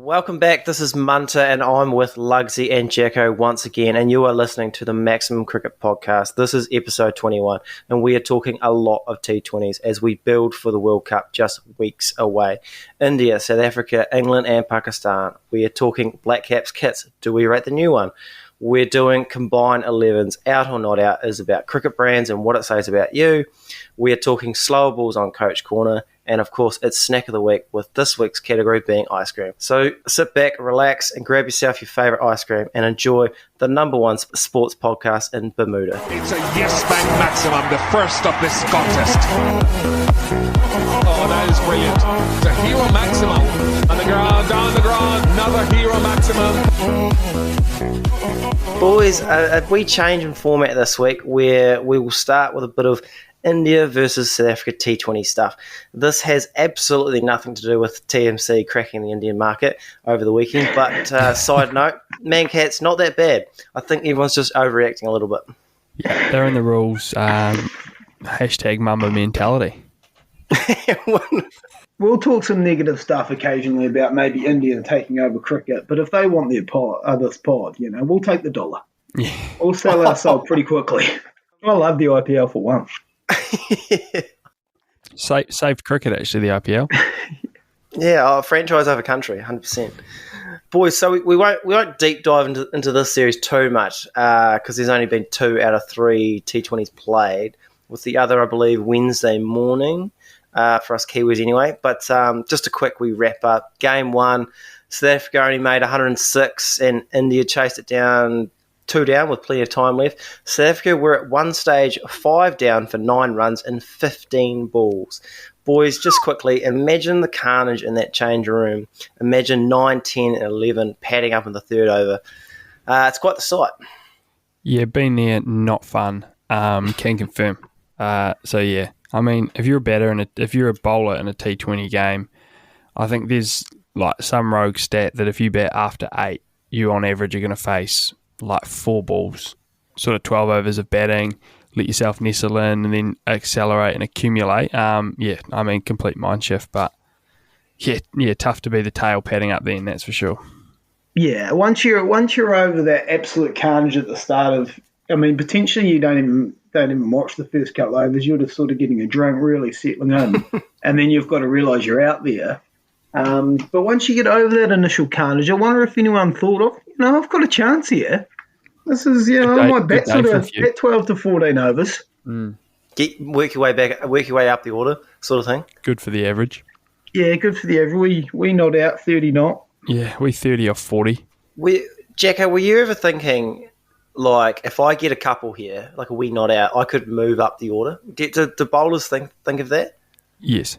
Welcome back. This is Munter, and I'm with Lugsy and Jacko once again, and you are listening to the Maximum Cricket Podcast. This is episode 21, and we are talking a lot of T20s as we build for the World Cup just weeks away. India, South Africa, England, and Pakistan. We are talking Blackcaps kits. Do we rate the new one? We're doing Combined 11s. Out or not out is about cricket brands and what it says about you. We are talking slower balls on Coach Corner. And of course, it's Snack of the Week, with this week's category being ice cream. So sit back, relax, and grab yourself your favourite ice cream and enjoy the number one sports podcast in Bermuda. It's a yes bank maximum, the first of this contest. Oh, that is brilliant. It's a hero maximum. On the ground, down the ground, another hero maximum. Boys, we change in format this week where we will start with a bit of India versus South Africa T20 stuff. This has absolutely nothing to do with TMC cracking the Indian market over the weekend, but side note, Mancat's not that bad. I think everyone's just overreacting a little bit. Yeah, they're in the rules. Hashtag Mamba mentality. We'll talk some negative stuff occasionally about maybe India taking over cricket, but if they want their this pod, we'll take the dollar. Yeah. We'll sell our soul pretty quickly. I love the IPL for one. Saved cricket, actually, the IPL. Yeah, franchise over country, 100%. Boys, so we won't deep dive into this series too much because there's only been 2 out of 3 T20s played, with the other, I believe, Wednesday morning for us Kiwis anyway. But just a quick wrap up. Game 1, South Africa only made 106 and India chased it down 2 down with plenty of time left. South Africa were at one stage 5 down for 9 runs and 15 balls. Boys, just quickly, imagine the carnage in that change room. Imagine 9, 10 and 11 padding up in the third over. It's quite the sight. Yeah, been there, not fun. Can confirm. So yeah, I mean, if you're a batter and if you're a bowler in a T20 game, I think there's like some rogue stat that if you bat after 8, you on average are going to face like 4 balls, sort of 12 overs of batting, let yourself nestle in and then accelerate and accumulate. Complete mind shift, but yeah, tough to be the tail padding up then, that's for sure. Yeah, once you're over that absolute carnage at the start of, potentially you don't even watch the first couple of overs, you're just sort of getting a drink, really settling in, and then you've got to realise you're out there. But once you get over that initial carnage, I wonder if anyone thought, I've got a chance here. This is, I might bet 12 to 14 overs. Mm. Work your way up the order, sort of thing. Good for the average. Yeah, good for the average. We not out 30 not. Yeah, we 30 off 40. Jacko, were you ever thinking, like, if I get a couple here, like a wee not out, I could move up the order? Do bowlers think of that? Yes.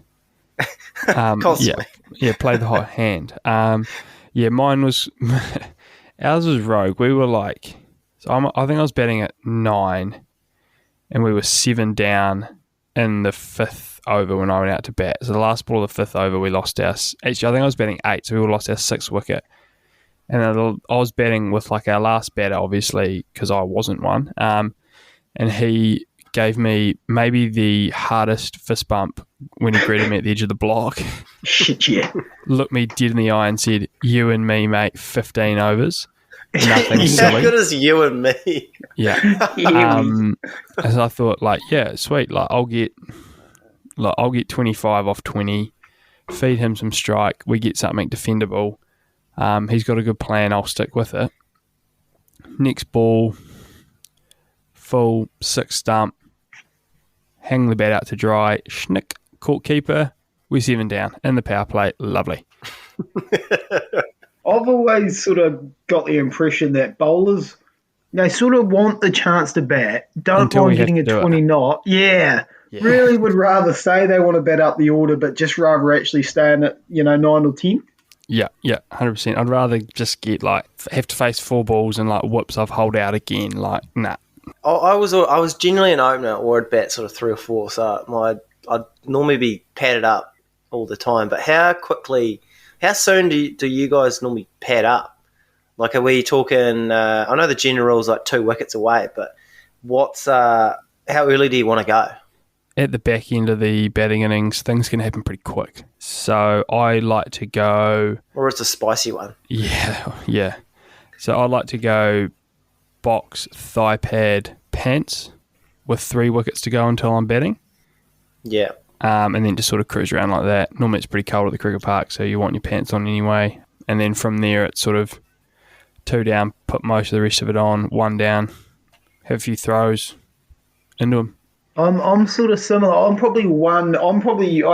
Constantly. Yeah, play the hot hand. Mine was ours was rogue. We were like, I think I was batting at 9, and we were 7 down in the 5th over when I went out to bat. So the last ball of the 5th over, we lost our. Actually, I think I was batting 8, so we lost our 6th wicket. And I was batting with like our last batter, obviously, because I wasn't one. And he gave me maybe the hardest fist bump when he greeted me at the edge of the block. Shit, yeah. Looked me dead in the eye and said, "You and me, mate, 15 overs. Nothing silly." How good as you and me? Yeah. As I thought, sweet. I'll get 25 off 20. Feed him some strike. We get something defendable. He's got a good plan. I'll stick with it. Next ball, full 6 stump. Hang the bat out to dry. Schnick, caught keeper. We're 7 down in the power play. Lovely. I've always sort of got the impression that bowlers, they sort of want the chance to bat, don't mind getting a 20 knot. Yeah. Really would rather say they want to bat up the order, but just rather actually stand at, 9 or 10. Yeah, 100%. I'd rather just get have to face 4 balls and whoops, I've hold out again. Nah. I was generally an opener or I'd bat sort of 3 or 4, so I'd normally be padded up all the time. But how soon do you guys normally pad up? Like, are we talking? I know the general is 2 wickets away, but how early do you want to go? at the back end of the batting innings, things can happen pretty quick. So I like to go... Or it's a spicy one. Yeah. So I like to go box, thigh pad, pants with 3 wickets to go until I'm batting. Yeah. And then just sort of cruise around like that. Normally it's pretty cold at the cricket park, so you want your pants on anyway. And then from there it's sort of 2 down, put most of the rest of it on, 1 down, have a few throws into them. I'm sort of similar. I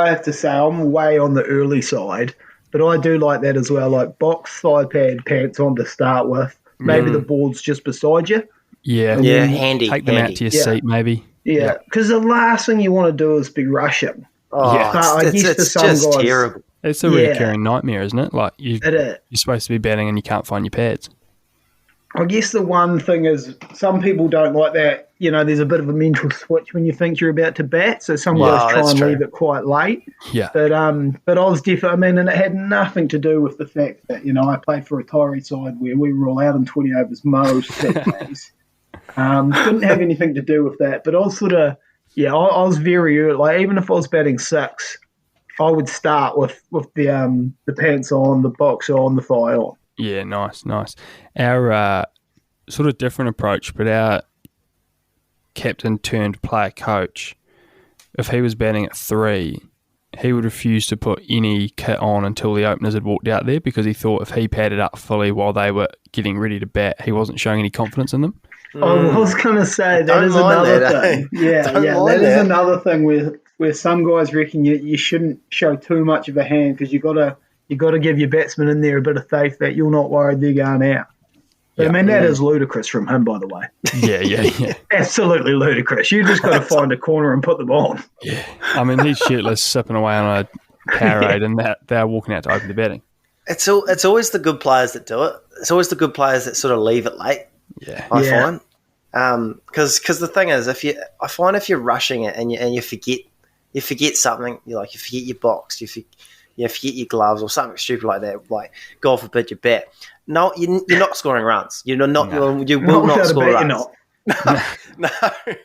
have to say, I'm way on the early side, but I do like that as well. Like box, thigh pad, pants on to start with. Maybe the board's just beside you. Yeah. Handy. Take them out to your seat, maybe. Yeah, because the last thing you want to do is be rushing. Oh, Yeah. it's just terrible. It's a recurring nightmare, isn't it? Like you're supposed to be batting and you can't find your pads. I guess the one thing is some people don't like that. You know, there's a bit of a mental switch when you think you're about to bat. So some guys try and leave it quite late. Yeah. But I was definitely, and it had nothing to do with the fact that, I played for a retiree side where we were all out in 20 overs most days. Didn't have anything to do with that. But I was sort of, I was very early. Like, even if I was batting 6, I would start with the pants on, the box on, the thigh on. Yeah, nice. Our sort of different approach, but our captain turned player coach, if he was batting at 3, he would refuse to put any kit on until the openers had walked out there because he thought if he padded up fully while they were getting ready to bat, he wasn't showing any confidence in them. I was going to say, that is another thing. That is another thing where some guys reckon you shouldn't show too much of a hand because you got to give your batsman in there a bit of faith that you're not worried they're going out. But I mean, that is ludicrous from him, by the way. Yeah. Absolutely ludicrous. You just got to find a corner and put them on. Yeah. I mean, he's shirtless, sipping away on a Powerade, and they're walking out to open the batting. It's always the good players that do it. It's always the good players that sort of leave it late. Yeah. I find. Because the thing is, I find if you're rushing it and you forget something, you forget your box, you forget your gloves or something stupid like that, like God forbid you bat. No, you're not scoring runs. You will not score runs. No.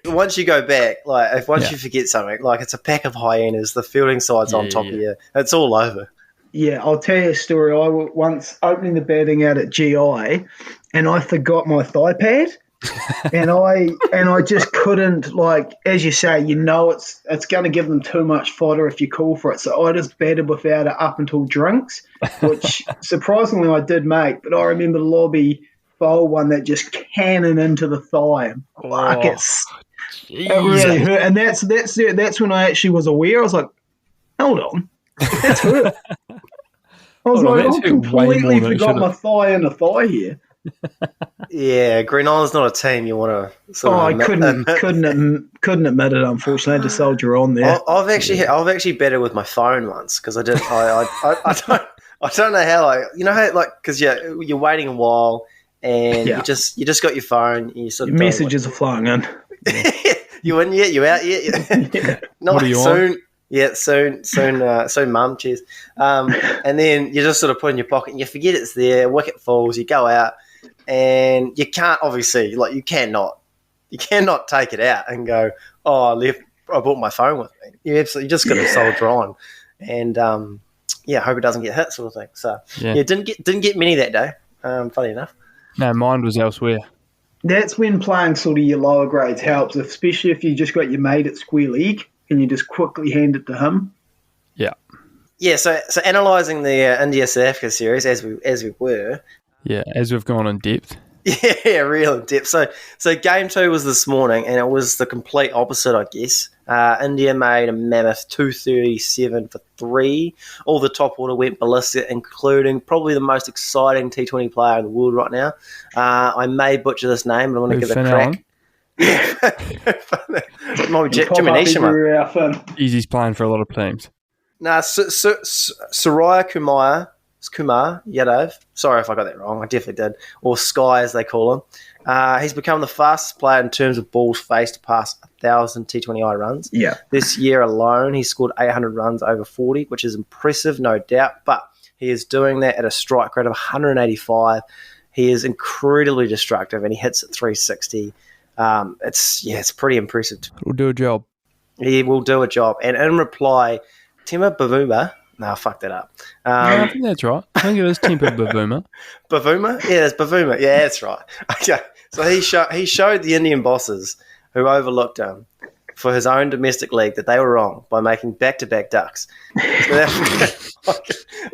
Once you go back, once you forget something, like it's a pack of hyenas, the fielding side's on top of you. It's all over. Yeah, I'll tell you a story. I was once opening the batting out at GI, and I forgot my thigh pad. and I just couldn't, as you say, it's going to give them too much fodder if you call for it. So I just batted without it up until drinks, which surprisingly I did make. But I remember the lobby bowl one that just cannon into the thigh. It really hurt. And that's when I actually was aware. I was like, hold on, that's hurt. I was I completely forgot my thigh and the thigh here. Yeah, Green Island's not a team you want to. I couldn't admit it. Unfortunately, I had to soldier on there. I've actually betted with my phone once because I did. I don't know how because you're waiting a while and you just got your phone. And you sort of messages are flowing in. You in yet? You out yet? Not soon. On? Yeah, soon, mum, cheers. And then you just sort of put it in your pocket and you forget it's there, wicket falls, you go out, and you can't obviously, you cannot take it out and go, I brought my phone with me. You absolutely just got to soldier on and, hope it doesn't get hit sort of thing. So, didn't get many that day, funny enough. No, mine was elsewhere. That's when playing sort of your lower grades helps, especially if you just got your mate at square leg. Can you just quickly hand it to him? Yeah. Yeah, so analysing the India South Africa series as we were. Yeah, as we've gone in depth. Yeah, real in depth. So game 2 was this morning, and it was the complete opposite, I guess. India made a mammoth 237 for 3. All the top order went ballistic, including probably the most exciting T20 player in the world right now. I may butcher this name, but I'm going to give it a crack. Yeah, Jimmy Nation. He's playing for a lot of teams. Nah, Surya Kumar Yadav. Sorry if I got that wrong. I definitely did. Or Sky, as they call him. He's become the fastest player in terms of balls faced to pass 1,000 T20I runs. Yeah. This year alone, he scored 800 runs over 40, which is impressive, no doubt. But he is doing that at a strike rate of 185. He is incredibly destructive, and he hits at 360. It's pretty impressive. It'll do a job. He will do a job. And in reply, Temba Bauvma. No, I fucked that up. I think that's right. I think it is Temba Bauvma. Bauvma? Yeah, it's Bauvma. Yeah, that's right. Okay. So he showed the Indian bosses who overlooked him for his own domestic league that they were wrong by making back-to-back ducks. So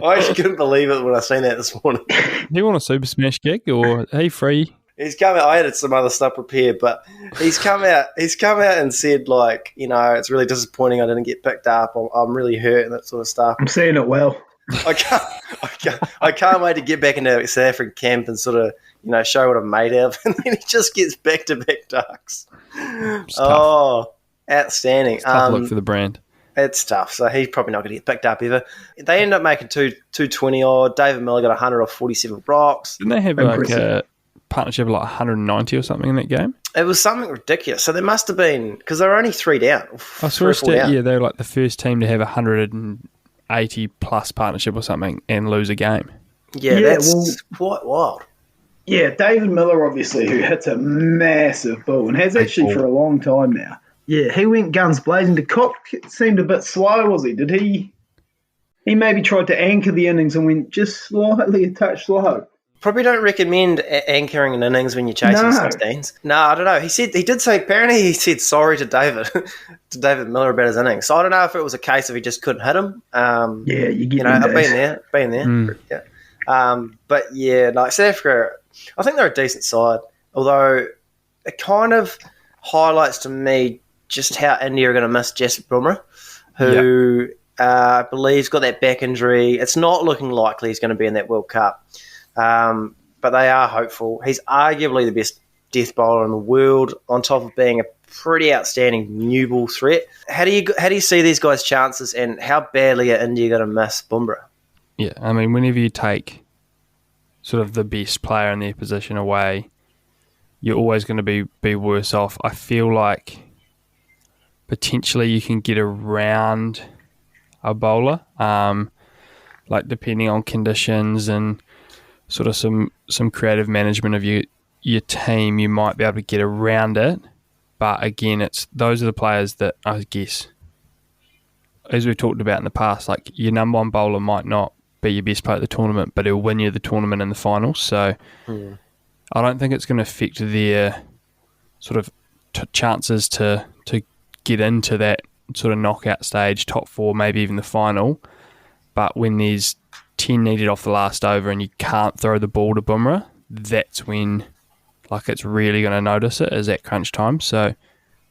I actually couldn't believe it when I seen that this morning. Do you want a Super Smash gig or are you free? He's come out. I had some other stuff prepared, but he's come out. He's come out and said, like, you know, it's really disappointing I didn't get picked up. I'm really hurt and that sort of stuff. I'm seeing it well. I can't wait to get back into South African camp and sort of, you know, show what I'm made of. And then he just gets back-to-back ducks. Oh, outstanding! It's tough look for the brand. It's tough. So he's probably not going to get picked up ever. They end up making 220 odd. David Miller got 100 off 47 rocks. Didn't they have like a partnership of like 190 or something in that game? It was something ridiculous. So there must have been, because they were only 3 down. I saw a stat, yeah, they were like the first team to have 180 plus partnership or something and lose a game. Yeah, that's quite wild. Yeah, David Miller, obviously, who hits a massive ball and has actually for a long time now. Yeah, he went guns blazing. The Cop seemed a bit slow, was he? Did he? He maybe tried to anchor the innings and went just slightly a touch slow. Probably don't recommend anchoring an innings when you're chasing 16s. No, I don't know. Apparently he said sorry to David Miller about his innings. So I don't know if it was a case of he just couldn't hit him. Yeah, I've been there. Yeah. But yeah, like South Africa, I think they're a decent side. Although it kind of highlights to me just how India are going to miss Jasprit Bumrah, who I believe's got that back injury. It's not looking likely he's going to be in that World Cup. But they are hopeful. He's arguably the best death bowler in the world, on top of being a pretty outstanding new ball threat. How do you see these guys' chances, and how badly are India going to miss Bumrah? Yeah, I mean, whenever you take sort of the best player in their position away, you're always going to be worse off. I feel like potentially you can get around a bowler, like depending on conditions and sort of some creative management of your team, you might be able to get around it. But again, those are the players that I guess, as we've talked about in the past, like your number one bowler might not be your best player at the tournament, but he'll win you the tournament in the finals. So I don't think it's going to affect their sort of chances to get into that sort of knockout stage, top 4, maybe even the final. But when there's 10 needed off the last over and you can't throw the ball to Bumrah, that's when like it's really going to notice it, is at crunch time. So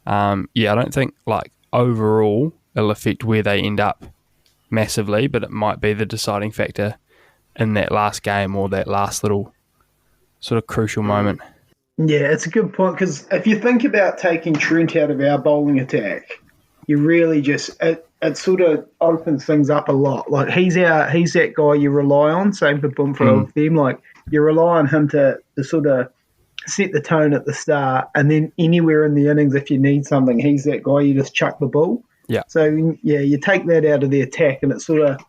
I don't think like overall it'll affect where they end up massively, but it might be the deciding factor in that last game or that last little sort of crucial moment. Yeah, it's a good point, because if you think about taking Trent out of our bowling attack, you really just it sort of opens things up a lot. Like he's that guy you rely on. Same for Bumrah with them. Like you rely on him to sort of set the tone at the start, and then anywhere in the innings, if you need something, he's that guy you just chuck the ball. Yeah. So yeah, you take that out of the attack, and it sort of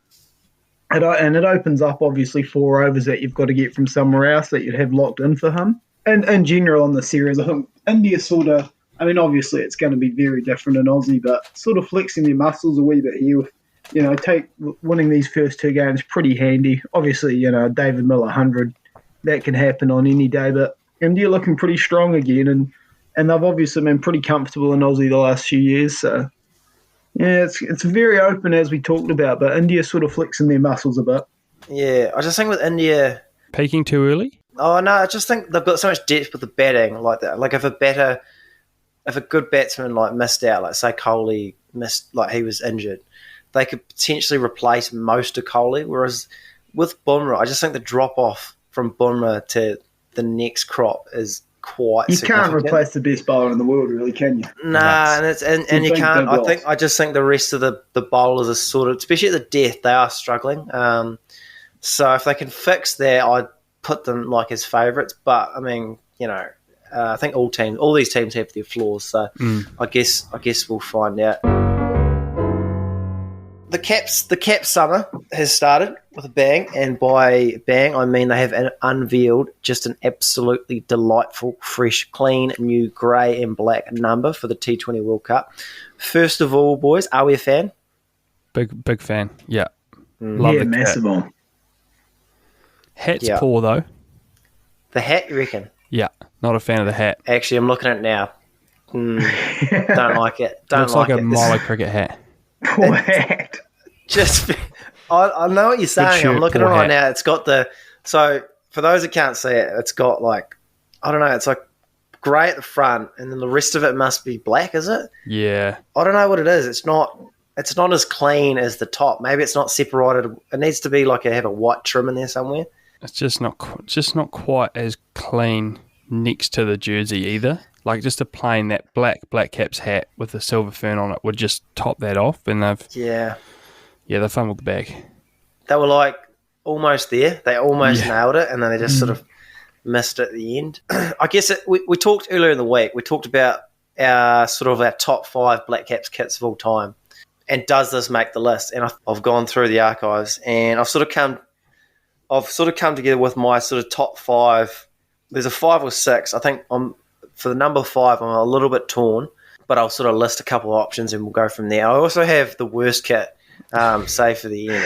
it opens up obviously 4 overs that you've got to get from somewhere else that you'd have locked in for him. And in general on the series, I think India sort of, I mean, obviously it's going to be very different in Aussie, but sort of flexing their muscles a wee bit here. You know, winning these first 2 games pretty handy. Obviously, you know, David Miller 100, that can happen on any day, but India looking pretty strong again, and they've obviously been pretty comfortable in Aussie the last few years. So yeah, it's very open as we talked about, but India sort of flexing their muscles a bit. Yeah, I just think with India peaking too early. Oh no, I just think they've got so much depth with the batting like that. Like if a good batsman like missed out, like say Kohli missed, like he was injured, they could potentially replace most of Kohli. Whereas with Bumrah, I just think the drop off from Bumrah to the next crop is quite. You can't replace the best bowler in the world, really, can you? Nah, and you can't. I just think the rest of the bowlers are sort of, especially at the death, they are struggling. So if they can fix that, I'd put them like as favourites. But I mean, you know, I think all these teams have their flaws. So I guess we'll find out. the Caps summer has started with a bang, and by bang I mean they have unveiled just an absolutely delightful, fresh, clean, new grey and black number for the T20 World Cup. First of all, boys, are we a fan? Big fan. Yeah. Love the massive kit. one. Hat's poor though. The hat, you reckon? Yeah, not a fan of the hat. Actually, I'm looking at it now. Don't like it. Looks like a Milo cricket hat. Poor hat. Just, I know what you're saying. shirt, I'm looking at it poor right hat. now. It's got so for those that can't see it, it's got like, I don't know, it's like grey at the front, and then the rest of it must be black, is it? Yeah. I don't know what it is. It's not as clean as the top. Maybe it's not separated. It needs to be like have a white trim in there somewhere. It's just not quite as clean next to the jersey either. Like just a plain that Blackcaps hat with the silver fern on it would just top that off, and they fumbled the bag. They were like almost there. They almost nailed it, and then they just sort of missed it at the end. I guess we talked earlier in the week. We talked about our top 5 Blackcaps kits of all time, and does this make the list? And I've gone through the archives, and I've sort of come together with my sort of top 5. There's a 5 or 6. I think for the number 5, I'm a little bit torn, but I'll sort of list a couple of options and we'll go from there. I also have the worst kit, save for the end.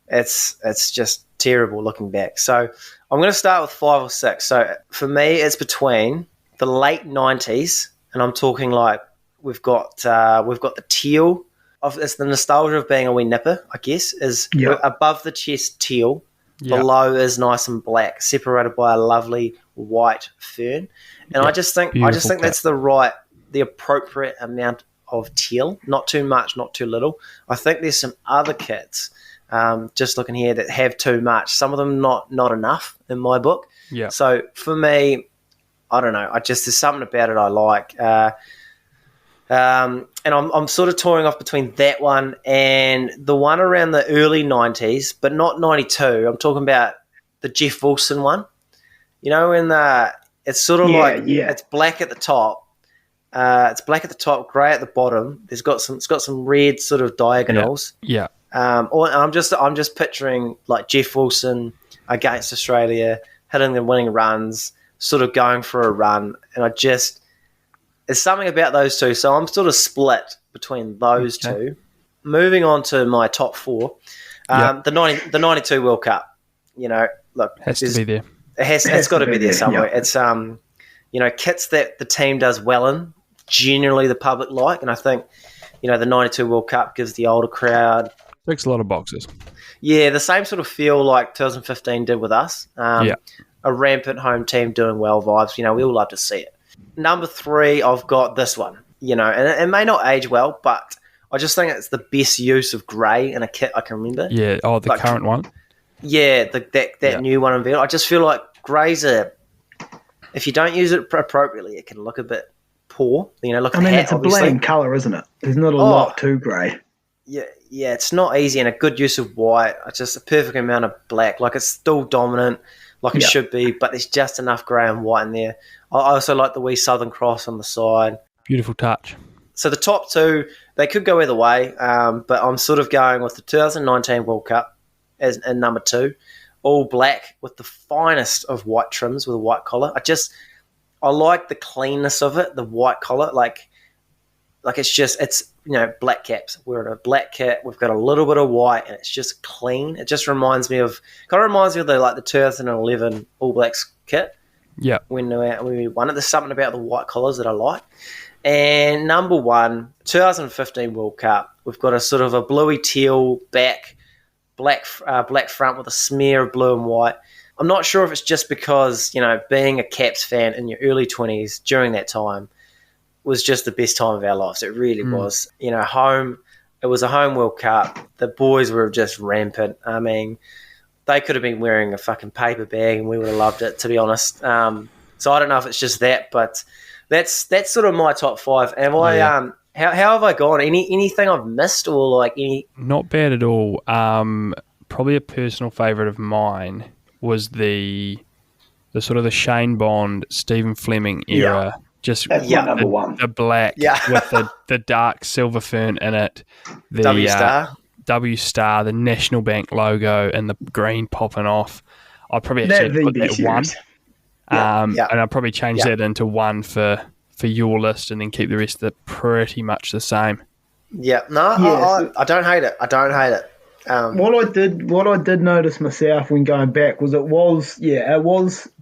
It's just terrible looking back. So I'm going to start with 5 or 6. So for me, it's between the late 90s, and I'm talking like we've got the teal. It's the nostalgia of being a wee nipper, I guess, is above the chest teal. Yep. Below is nice and black, separated by a lovely white fern. And I just think that's the appropriate amount of teal. Not too much, not too little. I think there's some other kits, just looking here, that have too much. Some of them not enough in my book. Yeah. So for me, I don't know. There's something about it I like. And I'm sort of toying off between that one and the one around the early 90s, but not 92. I'm talking about the Jeff Wilson one. You know, when it's sort of it's black at the top. It's black at the top, grey at the bottom. It's got some red sort of diagonals. Yeah. I'm just picturing like Jeff Wilson against Australia, hitting the winning runs, sort of going for a run, and there's something about those two, so I'm sort of split between those two. Moving on to my top 4, the 92 World Cup. You know, look, has to be there. It's got to be there somewhere. Yeah. It's kits that the team does well in, generally the public like, and I think the 92 World Cup gives the older crowd ticks a lot of boxes. Yeah, the same sort of feel like 2015 did with us. A rampant home team doing well vibes. We all love to see it. Number 3, I've got this one, and it may not age well, but I just think it's the best use of grey in a kit I can remember. Yeah, the current one. Yeah, that new one unveiled. I just feel like greys if you don't use it appropriately, it can look a bit poor. Look at the hat, it's a obviously. bland colour, isn't it? There's not a lot too grey. Yeah, it's not easy, and a good use of white. It's just a perfect amount of black. Like, it's still dominant, like it should be, but there's just enough grey and white in there. I also like the wee Southern Cross on the side. Beautiful touch. So the top 2, they could go either way, but I'm sort of going with the 2019 World Cup as in number 2, all black with the finest of white trims with a white collar. I like the cleanness of it, the white collar, like it's Blackcaps. We're in a black kit. We've got a little bit of white, and it's just clean. It just reminds me of the 2011 All Blacks kit. Yeah. When we won it, there's something about the white collars that I like. And number 1, 2015 World Cup. We've got a sort of a bluey teal back, black front with a smear of blue and white. I'm not sure if it's just because being a Caps fan in your early 20s during that time was just the best time of our lives. It really was. Home. It was a home World Cup. The boys were just rampant. I mean, they could have been wearing a fucking paper bag and we would have loved it, to be honest. So I don't know if it's just that, but that's sort of my top 5. Am I? How have I gone? Anything I've missed or like any? Not bad at all. Probably a personal favourite of mine was the sort of the Shane Bond, Stephen Fleming era Just That's my number one. the black with the dark silver fern in it. The W Star. W Star, the National Bank logo, and the green popping off. I'd probably actually put that one. And I'd probably change that into one for your list and then keep the rest of it pretty much the same. Yeah. No, I don't hate it. I don't hate it. What I did notice myself when going back was it was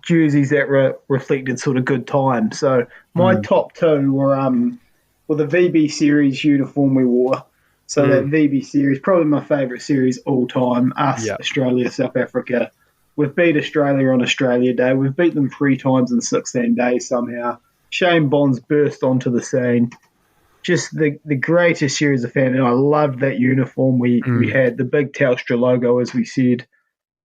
jerseys that reflected sort of good times. So my top two were the VB series uniform we wore. So that VB series, probably my favourite series all time. Us, Australia, South Africa. We've beat Australia on Australia Day. We've beat them 3 times in 16 days somehow. Shane Bonds burst onto the scene. Just the greatest series of fans. And I loved that uniform we had, the big Telstra logo, as we said.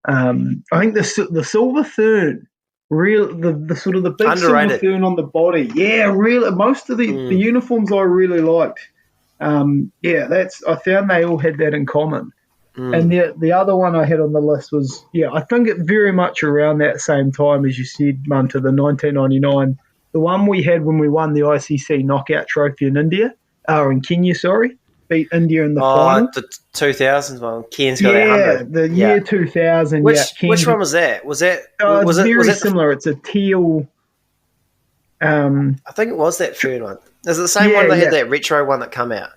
I think the silver fern, the sort of the big underrated silver fern on the body. Yeah, really. Most of the uniforms I really liked. I found they all had that in common. And the other one I had on the list was, I think it very much around that same time as you said, Munter, the 1999, the one we had when we won the ICC knockout trophy in Kenya, beat India in the final. The 2000s one. Ken's got 100. The year 2000. Which one was that? Was it's very similar. It's a teal. I think it was that third one. Is it the same one they had that retro one that come out?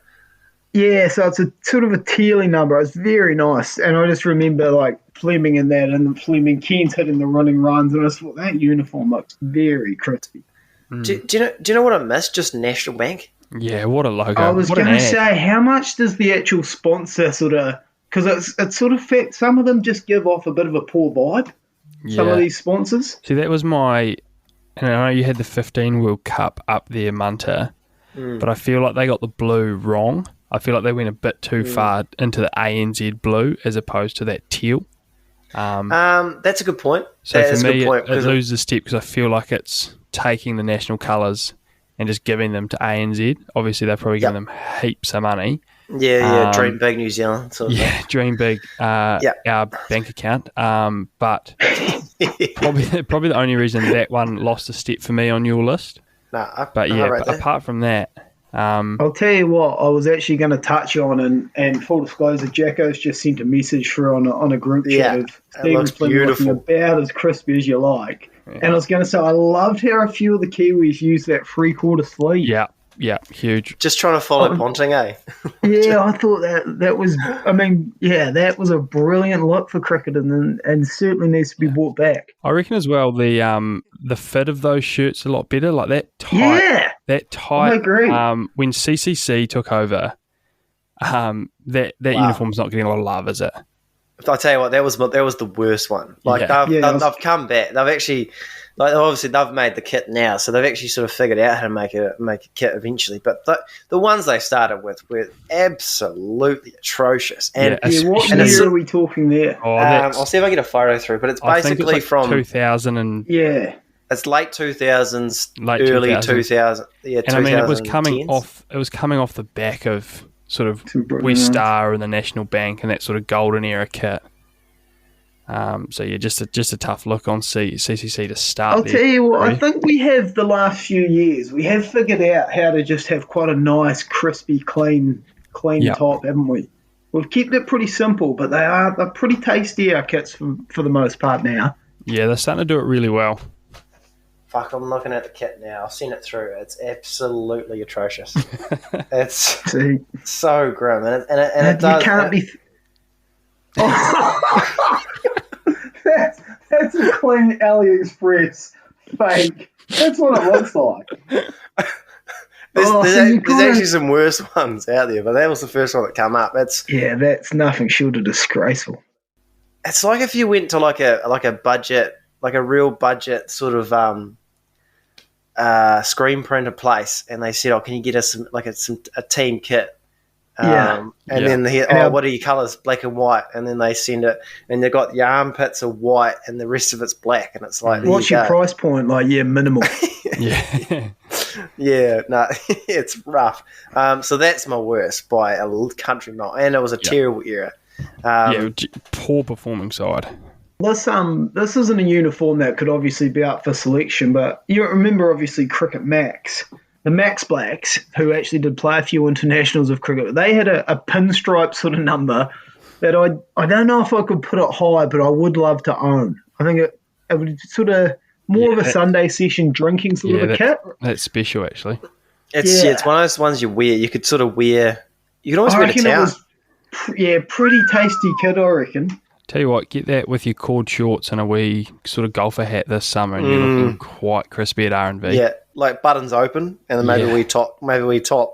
Yeah, so it's a sort of a tealy number. It's very nice. And I just remember like Fleming in that and Fleming, Ken's hitting the running runs. And I just thought that uniform looks very crispy. Do you know what I missed? Just National Bank? Yeah, what a logo. I was going to say, how much does the actual sponsor sort of... Because it's sort of fact, some of them just give off a bit of a poor vibe, some of these sponsors. See, that was my... And I know you had the 15 World Cup up there, Munter, but I feel like they got the blue wrong. I feel like they went a bit too far into the ANZ blue as opposed to that teal. That's a good point. So that for me, it loses a step because I feel like it's taking the national colours and just giving them to ANZ. Obviously, they're probably giving them heaps of money. Dream big New Zealand. Sort of dream big our bank account. But probably the only reason that one lost a step for me on your list. Apart from that... I'll tell you what, I was actually going to touch on, and full disclosure, Jacko's just sent a message through on a group chat of Stephen Flynn looking about as crispy as you like. Yeah. And I was going to say, I loved how a few of the Kiwis used that 3/4 sleeve. Yeah, huge. Just trying to follow Ponting, eh? I thought that was, that was a brilliant look for cricket and certainly needs to be brought back. I reckon as well the fit of those shirts a lot better, like that tight. Yeah. That tight. I agree. When CCC took over, that uniform's not getting a lot of love, is it? I'll tell you what, that was the worst one. Like they've come back. They've actually, obviously they've made the kit now, so they've actually sort of figured out how to make a kit eventually. But the ones they started with were absolutely atrocious. And what year are we talking there? I'll see if I get a photo through. But it's basically from 2000 and it's late 2000s, early 2000s. Yeah, and I mean it was coming off. It was coming off the back of sort of West Star and the National Bank and that sort of golden era kit. Just a tough look on CCC to start. I'll tell you what, I think we have the last few years, we have figured out how to just have quite a nice, crispy, clean top, haven't we? We've kept it pretty simple, but they're pretty tasty, our kits for the most part now. Yeah, they're starting to do it really well. Fuck, I'm looking at the kit now. I've seen it through. It's absolutely atrocious. It's so grim, and it does. You can't be. That's a clean AliExpress fake. That's what it looks like. There's actually some worse ones out there, but that was the first one that came up. That's nothing short of disgraceful. It's like if you went to like a budget, like a real budget sort of screen printer place, and they said, "Oh, can you get us a team kit?" Then what are your colours? Black and white. And then they send it, and they've got the armpits are white, and the rest of it's black. And it's like, what's your price point? Like, minimal. No, it's rough. So that's my worst by a country mile, and it was a terrible era. Poor performing side. This isn't a uniform that could obviously be up for selection, but you remember obviously Cricket Max, the Max Blacks, who actually did play a few internationals of cricket. They had a pinstripe sort of number that I don't know if I could put it high, but I would love to own. I think it would sort of more of a Sunday session drinking sort of a kit. That's special, actually. It's one of those ones you wear. You could sort of wear. You could always wear to town. Pretty tasty kit, I reckon. Tell you what, get that with your cord shorts and a wee sort of golfer hat this summer, and you're looking quite crispy at R&B. Yeah, like buttons open, and then maybe we top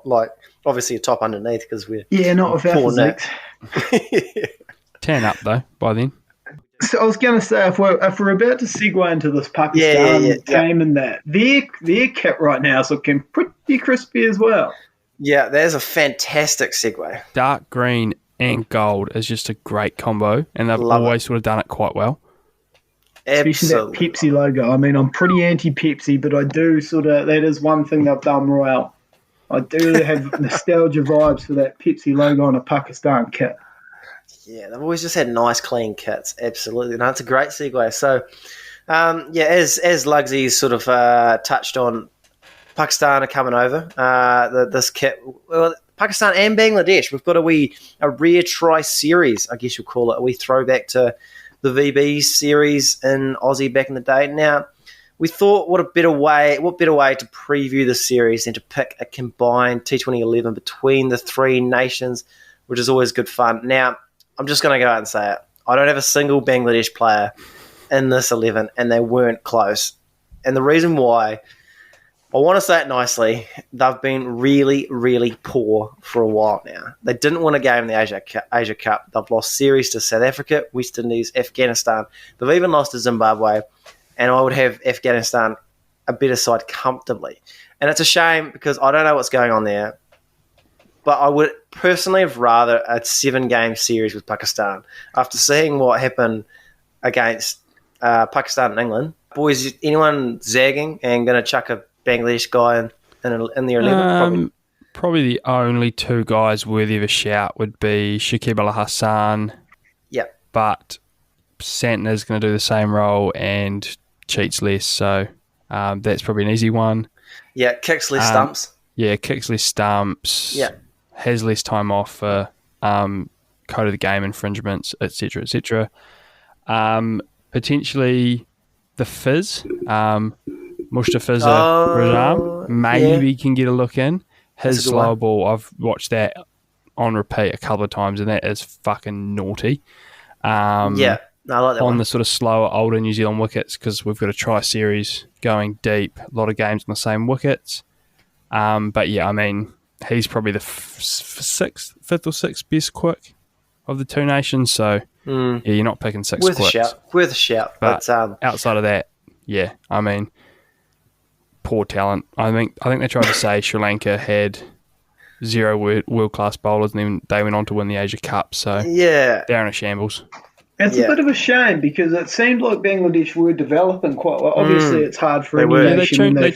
like obviously a top underneath because we're not with our physiques. Tan up though by then. So I was going to say, if we're about to segue into this Pakistan game and that, their kit right now is looking pretty crispy as well. Yeah, there's a fantastic segue. Dark green and gold is just a great combo, and they've always sort of done it quite well. Especially that Pepsi logo. I mean, I'm pretty anti-Pepsi, but I do that is one thing they've done well. I do have nostalgia vibes for that Pepsi logo on a Pakistan kit. Yeah, they've always just had nice, clean kits. Absolutely. No, it's a great segue. So, as Lugsy's sort of touched on, Pakistan are coming over. This kit, well, Pakistan and Bangladesh, we've got a rare try series, I guess you'll call it, a wee throwback to the VB series in Aussie back in the day. Now, we thought what better way to preview the series than to pick a combined T20 11 between the three nations, which is always good fun. Now, I'm just going to go out and say it. I don't have a single Bangladesh player in this 11, and they weren't close. And the reason why, I want to say it nicely, they've been really, really poor for a while now. They didn't win a game in the Asia Cup. They've lost series to South Africa, West Indies, Afghanistan. They've even lost to Zimbabwe, and I would have Afghanistan a better side comfortably. And it's a shame because I don't know what's going on there, but I would personally have rather a 7-game series with Pakistan. After seeing what happened against Pakistan and England, boys, anyone zagging and going to chuck a Bangladesh guy in their 11? Probably the only two guys worthy of a shout would be Shakib Al Hassan. Yeah. But Santner's going to do the same role and cheats less, so that's probably an easy one. Yeah, kicks less stumps. Yeah, kicks less stumps. Yeah. Has less time off for code of the game infringements, etc., etc. Potentially the Fizz. Mustafiza Rajam maybe can get a look in. His slow ball, I've watched that on repeat a couple of times, and that is fucking naughty. I like that on one. the sort of slower, older New Zealand wickets, because we've got a try series going deep, a lot of games on the same wickets. But yeah, I mean, he's probably the fifth or sixth best quick of the two nations. So yeah, you're not picking six quicks. Worth a shout. But outside of that, yeah, I mean, poor talent. I think they tried to say Sri Lanka had 0 world-class bowlers, and then they went on to win the Asia Cup. So yeah, they're in a shambles. It's a bit of a shame because it seemed like Bangladesh were developing quite well. Obviously, it's hard for any nation. They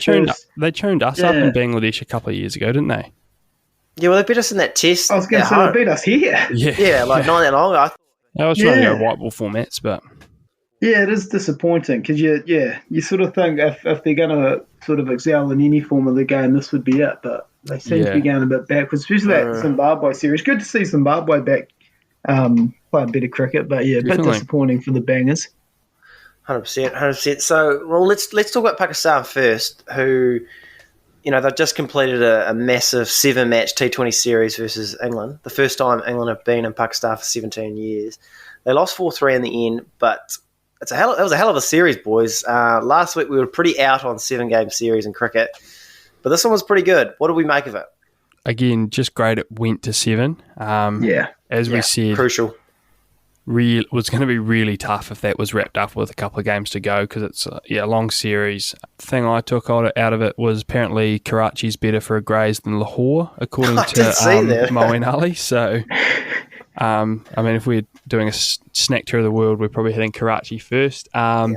tuned us up in Bangladesh a couple of years ago, didn't they? Yeah, well, they beat us in that test. I was going to say they beat us here. Yeah, like not that long ago. I was trying to go white ball formats, but yeah, it is disappointing because you sort of think if they're going to sort of excel in any form of the game, this would be it. But they seem to be going a bit backwards, especially that Zimbabwe series. Good to see Zimbabwe back playing better cricket, but yeah, a bit disappointing for the Bangers. 100%. So, well, let's talk about Pakistan first, who, they've just completed a massive 7-match T20 series versus England. The first time England have been in Pakistan for 17 years. They lost 4-3 in the end, but it was a hell of a series, boys. Last week we were pretty out on 7-game series in cricket, but this one was pretty good. What did we make of it? Again, just great. It went to 7. As we said, crucial. It was going to be really tough if that was wrapped up with a couple of games to go because it's a long series. The thing I took out of it was apparently Karachi's better for a graze than Lahore, according to Moeen Ali. So, I mean, if we're doing a snack tour of the world, we're probably hitting Karachi first. But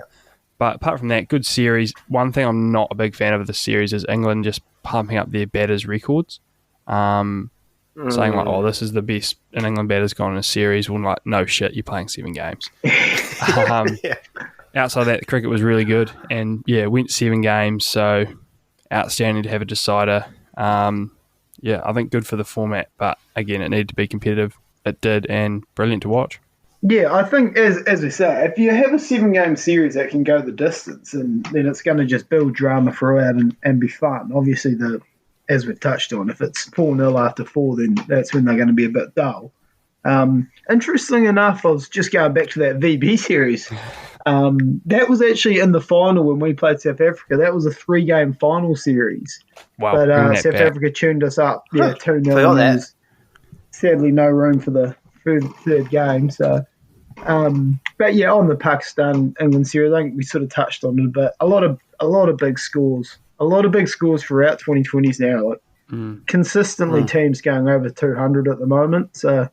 apart from that, good series. One thing I'm not a big fan of this series is England just pumping up their batters' records. Saying like, this is the best an England batter's gone in a series. Well, like, no shit, you're playing 7 games. Yeah. Outside of that, the cricket was really good. And, yeah, went 7 games, so outstanding to have a decider. I think good for the format, but, again, it needed to be competitive. It did, and brilliant to watch. Yeah, I think, as we say, if you have a 7-game series that can go the distance, and then it's going to just build drama throughout and be fun. Obviously, as we've touched on, if it's 4-0 after 4, then that's when they're going to be a bit dull. Interestingly enough, I was just going back to that VB series. That was actually in the final when we played South Africa. That was a 3-game final series. Wow, But South Africa tuned us up, 2-0. And sadly, no room for the third game. So, but yeah, on the Pakistan-England series, I think we sort of touched on it, but a lot of big scores. A lot of big scores throughout 2020s now. Like, consistently teams going over 200 at the moment. So,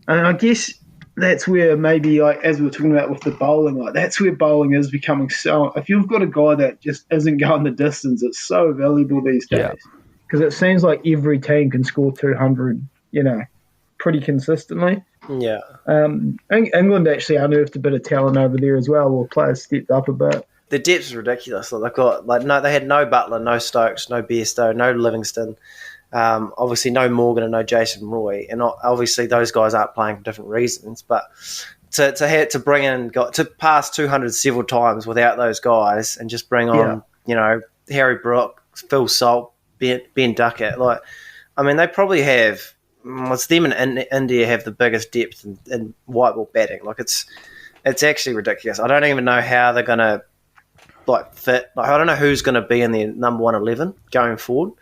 and I guess that's where maybe, like, as we were talking about with the bowling, like, that's where bowling is becoming so. If you've got a guy that just isn't going the distance, it's so valuable these days. Because it seems like every team can score 200, pretty consistently. Yeah. I think England actually unearthed a bit of talent over there as well, or players stepped up a bit. The depth is ridiculous. They've got they had no Butler, no Stokes, no Bairstow, no Livingston. Obviously, no Morgan and no Jason Roy, and obviously those guys aren't playing for different reasons. But to bring in to pass 200 several times without those guys, and just bring on Harry Brook, Phil Salt, Ben Duckett. Like, I mean, they probably have. It's them and India have the biggest depth in white ball batting. Like, it's actually ridiculous. I don't even know how they're gonna fit. Like, I don't know who's going to be in their number 111 going forward.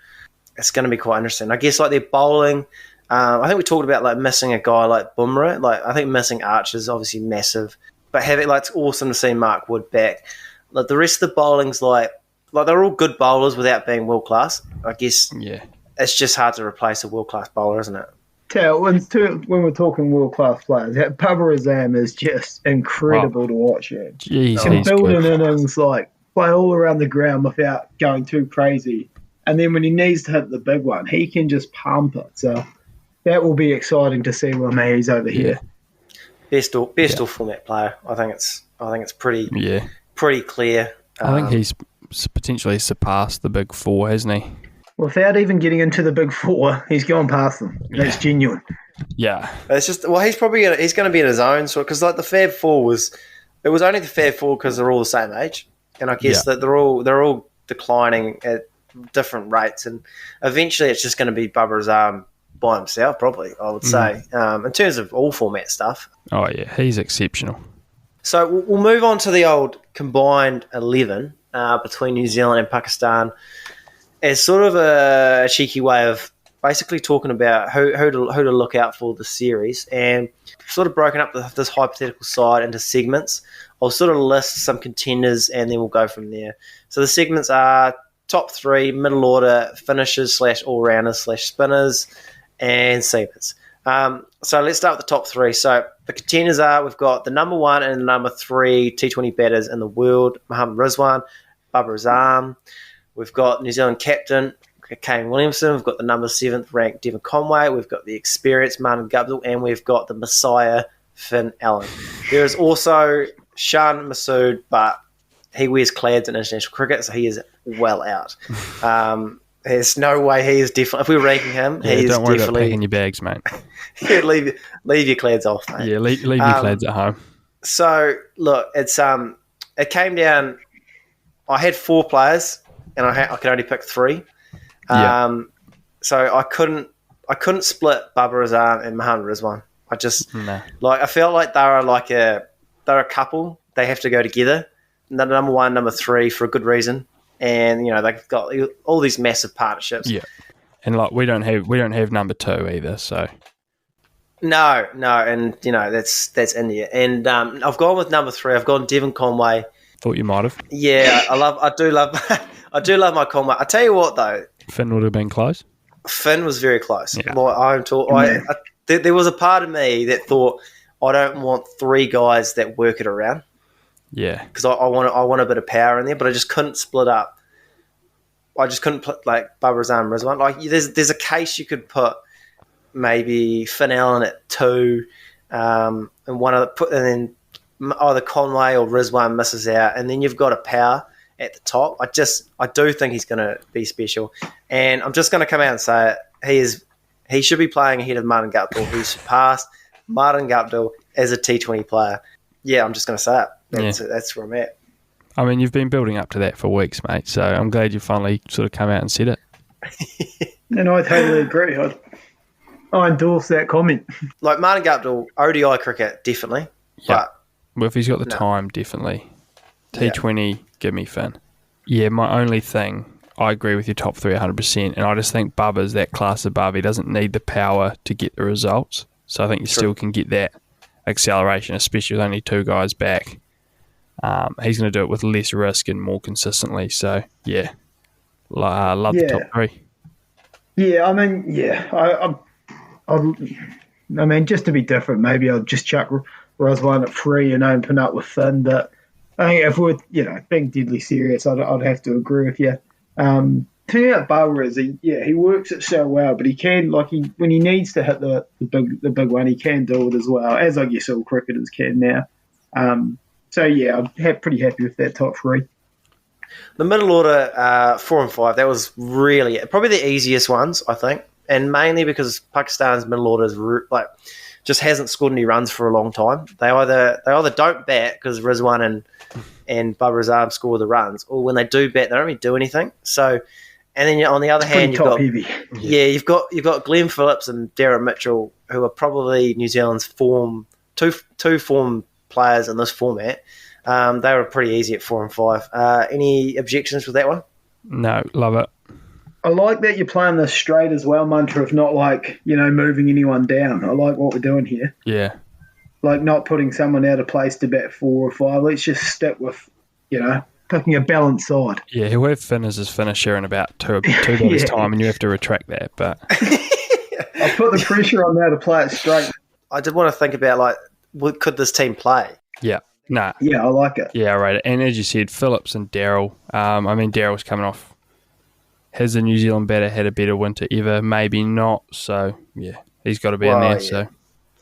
It's going to be quite interesting. I guess, like, their bowling, I think we talked about, like, missing a guy like Bumrah. Like, I think missing Archer is obviously massive, but it's awesome to see Mark Wood back. Like, the rest of the bowling's like they're all good bowlers without being world class. I guess it's just hard to replace a world class bowler, isn't it? When we're talking world class players, Babar Azam is just incredible to watch. Jeez, can build an innings, like, play all around the ground without going too crazy. And then when he needs to hit the big one, he can just pump it. So that will be exciting to see when he's over here. Best all format player. I think it's pretty clear. I think he's potentially surpassed the big 4, hasn't he? Without even getting into the big 4, he's gone past them. That's genuine. Yeah, it's just he's going to be in his own sort, because like the Fab 4 was only the Fab 4 because they're all the same age, and I guess that they're all declining at different rates, and eventually it's just going to be Babar Azam by himself, probably, I would say, in terms of all format stuff. Oh yeah, he's exceptional. So we'll move on to the old combined 11 between New Zealand and Pakistan, as sort of a cheeky way of basically talking about who to look out for the series, and sort of broken up this hypothetical side into segments. I'll sort of list some contenders and then we'll go from there. So the segments are top 3, middle order, finishers / all-rounders / spinners, and seamers. So let's start with the top 3. So the contenders are, we've got the number 1 and the number 3 T20 batters in the world, Mohammad Rizwan, Babar Azam. We've got New Zealand captain, Kane Williamson. We've got the number 7th ranked Devon Conway. We've got the experienced Martin Guptill, and we've got the Messiah, Finn Allen. There is also Shan Masood, but he wears clads in international cricket, so he is well out. There's no way he is definitely. If we're ranking him, he's don't worry definitely about packing your bags, mate. Yeah, leave your clads off, mate. Yeah, leave your clads at home. So look, it came down. I had 4 players, and I could only pick 3. So I couldn't split Babar Azam and Mohammad Rizwan. I just I felt like they're a couple. They have to go together. Number 1, number 3 for a good reason, and they've got all these massive partnerships. Yeah, and we don't have number 2 either. So no, and that's India. And I've gone with number 3. I've gone Devon Conway. Thought you might have. Yeah, I do love my Conway. I tell you what though, Finn would have been close. Finn was very close. Yeah. There was a part of me that thought I don't want 3 guys that work it around. Yeah, because I want a bit of power in there, but I just couldn't split up. I just couldn't put like Babar Azam, Rizwan. Like there's a case you could put maybe Finn Allen at 2, and then either Conway or Rizwan misses out, and then you've got a power at the top. I do think he's going to be special, and I'm just going to come out and say it. He should be playing ahead of Martin Guptill. He surpassed Martin Guptill as a T20 player. Yeah, I'm just going to say it. That's where I'm at. I mean, you've been building up to that for weeks, mate, so I'm glad you finally sort of come out and said it. And I totally agree. I endorse that comment. Like Martin Guptill, ODI cricket, definitely. Yeah. Well, if he's got the time, definitely. T20, give me Finn. Yeah, my only thing, I agree with your top three 100%, and I just think Bubba's that class above. He doesn't need the power to get the results, so I think you still can get that acceleration, especially with only two guys back. He's going to do it with less risk and more consistently, so yeah, love the top three. Yeah, I mean, I mean, just to be different, maybe I'll just chuck Rizwan at 3 and open up with Finn. But I think if we're, being deadly serious, I'd have to agree with you. Turning out Bumrah is, he works it so well, but he can, when he needs to hit the big one, he can do it as well, as I guess all cricketers can now. So yeah, I'm pretty happy with that top 3. The middle order, 4 and 5, that was really probably the easiest ones, I think. And mainly because Pakistan's middle order is just hasn't scored any runs for a long time. They either don't bat because Rizwan and Bubba Azam score the runs, or when they do bat, they don't really do anything. So, and then on the other hand, you've got Glenn Phillips and Darren Mitchell, who are probably New Zealand's two form players in this format. They were pretty easy at 4 and 5. Any objections with that one? No, love it. I like that you're playing this straight as well, Mantra, of not moving anyone down. I like what we're doing here. Yeah. Like not putting someone out of place to bat 4 or 5. Let's just stick with, picking a balanced side. Yeah, he'll have Finn as his finisher in about two days' time, and you have to retract that. But I put the pressure on now to play it straight. I did want to think about, could this team play? Yeah. Nah. Yeah, I like it. Yeah, right. And as you said, Phillips and Daryl. Daryl's coming off. Has the New Zealand batter had a better winter ever? Maybe not. So, yeah, he's got to be in there. Yeah. So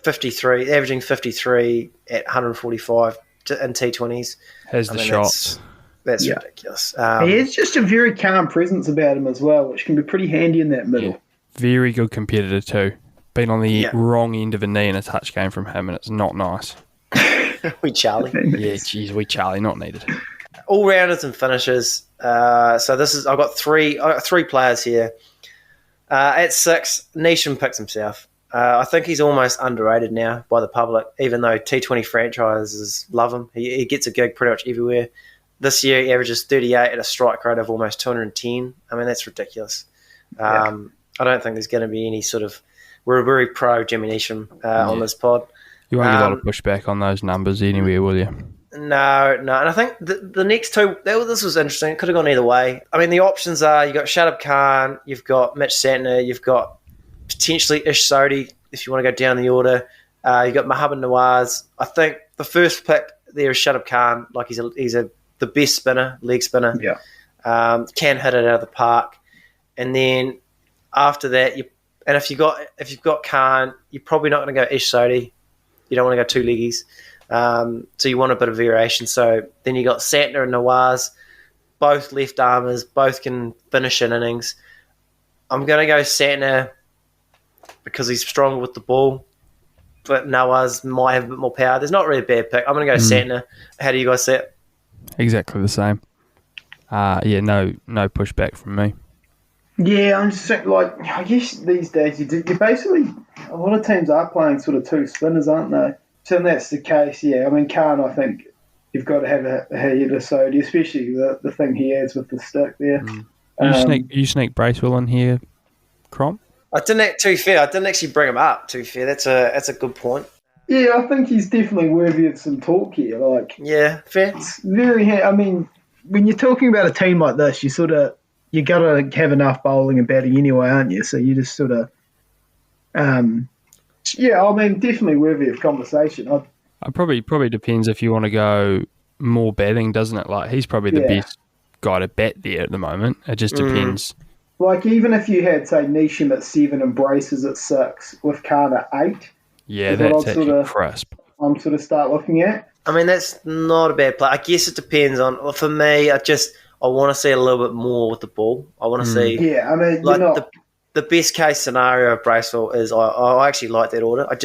53, averaging 53 at 145 in T20s. Has the shots. That's ridiculous. He has just a very calm presence about him as well, which can be pretty handy in that middle. Yeah. Very good competitor too. Been on the wrong end of a knee in a touch game from him, and it's not nice. We Charlie. Yeah, geez, we Charlie, not needed. All rounders and finishers. So this is I've got three players here. At 6, Neesham picks himself. I think he's almost underrated now by the public, even though T20 franchises love him. He gets a gig pretty much everywhere. This year he averages 38 at a strike rate of almost 210. I mean, that's ridiculous. I don't think there's going to be any sort of... We're very pro Jimmy Neesham on this pod. You won't get a lot of pushback on those numbers anywhere, will you? No. And I think the next two, this was interesting. It could have gone either way. I mean, the options are you've got Shadab Khan, you've got Mitch Santner, you've got potentially Ish Sodhi, if you want to go down the order. You've got Mohammad Nawaz. I think the first pick there is Shadab Khan. He's the best spinner, leg spinner. Yeah. Can hit it out of the park. And then after that, if you've got Khan, you're probably not going to go Ish Sodhi. You don't want to go 2 leggies. So you want a bit of variation. So then you got Santner and Nawaz, both left armers, both can finish in innings. I'm going to go Santner because he's stronger with the ball, but Nawaz might have a bit more power. There's not really a bad pick. I'm going to go Santner. How do you guys see it? Exactly the same. No pushback from me. Yeah, I'm just saying, I guess these days you basically, a lot of teams are playing sort of 2 spinners, aren't they? So when that's the case, I mean, Khan, I think you've got to have a head of Sodhi, especially the thing he adds with the stick there. You sneak Bracewell in here, Crom? I didn't actually bring him up, to be fair. That's a good point. Yeah, I think he's definitely worthy of some talk here. Yeah, fair. It's I mean, when you're talking about a team like this, you got to have enough bowling and batting anyway, aren't you? So you just sort of, I mean, definitely worthy of conversation. It probably depends if you want to go more batting, doesn't it? He's probably the best guy to bat there at the moment. It just depends. Even if you had, say, Neesham at 7 and Braces at 6 with Khan at 8. Yeah, that's actually crisp. I'm sort of start looking at. I mean, that's not a bad play. I guess it depends on. Well, for me, I want to see a little bit more with the ball. I want to see. Yeah, I mean, like you're not. the best case scenario of Bracewell is I actually like that order. I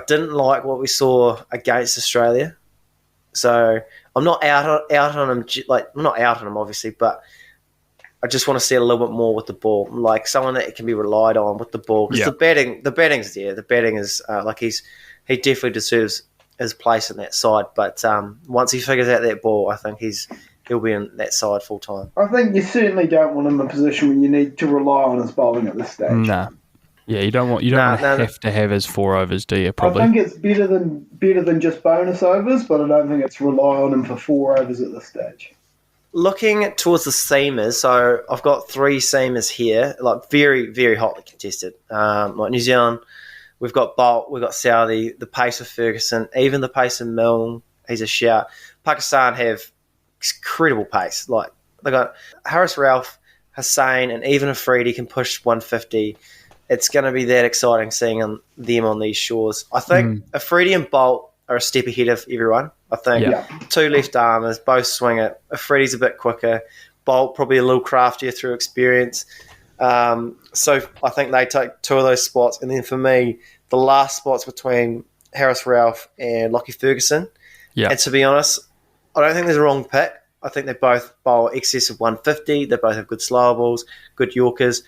didn't like what we saw against Australia, so I'm not out on him. Like I'm not out on him, obviously, but I just want to see a little bit more with the ball, like someone that can be relied on with the ball. Because the betting's there. The betting is he definitely deserves his place in that side. But once he figures out that ball, I think he'll be in that side full time. I think you certainly don't want him in a position where you need to rely on his bowling at this stage. Nah. Yeah, you don't want to have his 4 overs, do you? Probably. I think it's better than just bonus overs, but I don't think it's rely on him for 4 overs at this stage. Looking towards the seamers, so I've got 3 seamers here, like very, very hotly contested. Like New Zealand, we've got Bolt, we've got Southey, the pace of Ferguson, even the pace of Milne, he's a shout. Pakistan have incredible pace. Like they got Harris Ralph, Hussain, and even Afridi can push 150. It's going to be that exciting seeing them on these shores. I think Afridi and Bolt are a step ahead of everyone. I think 2 left armers, both swing it. Afridi's a bit quicker. Bolt probably a little craftier through experience. So I think they take 2 of those spots. And then for me, the last spot's between Harris Ralph and Lockie Ferguson. Yeah. And to be honest, I don't think there's a wrong pick. I think they both bowl excess of 150. They both have good slower balls, good Yorkers.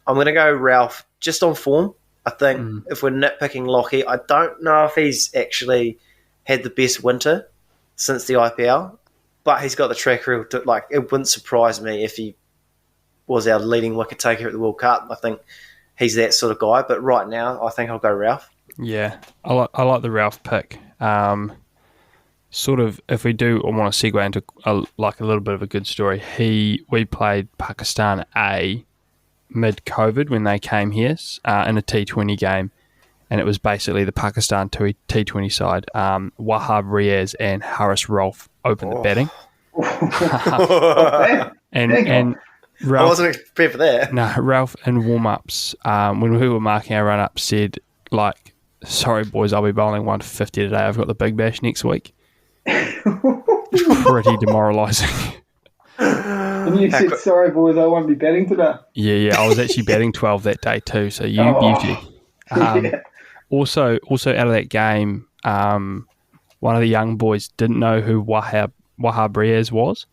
I'm going to go Ralph just on form. I think if we're nitpicking Lockie, I don't know if he's actually had the best winter since the IPL, but he's got the track record. Like, it wouldn't surprise me if he was our leading wicket taker at the World Cup. I think he's that sort of guy. But right now, I think I'll go Ralph. Yeah, I like the Ralph pick. Sort of, if we do want to segue into a little bit of a good story, we played Pakistan A mid-COVID when they came here in a T20 game, and it was basically the Pakistan T20 side. Wahab Riaz and Harris Rolfe opened the batting. and Ralph, I wasn't prepared for that. No, Ralph in warm-ups, when we were marking our run-up, said, like, sorry, boys, I'll be bowling 150 today. I've got the Big Bash next week. Pretty demoralising. And you said, sorry, boys, I won't be batting today. Yeah, I was actually batting 12 that day too, so beauty. Also out of that game, one of the young boys didn't know who Wahab Riaz was,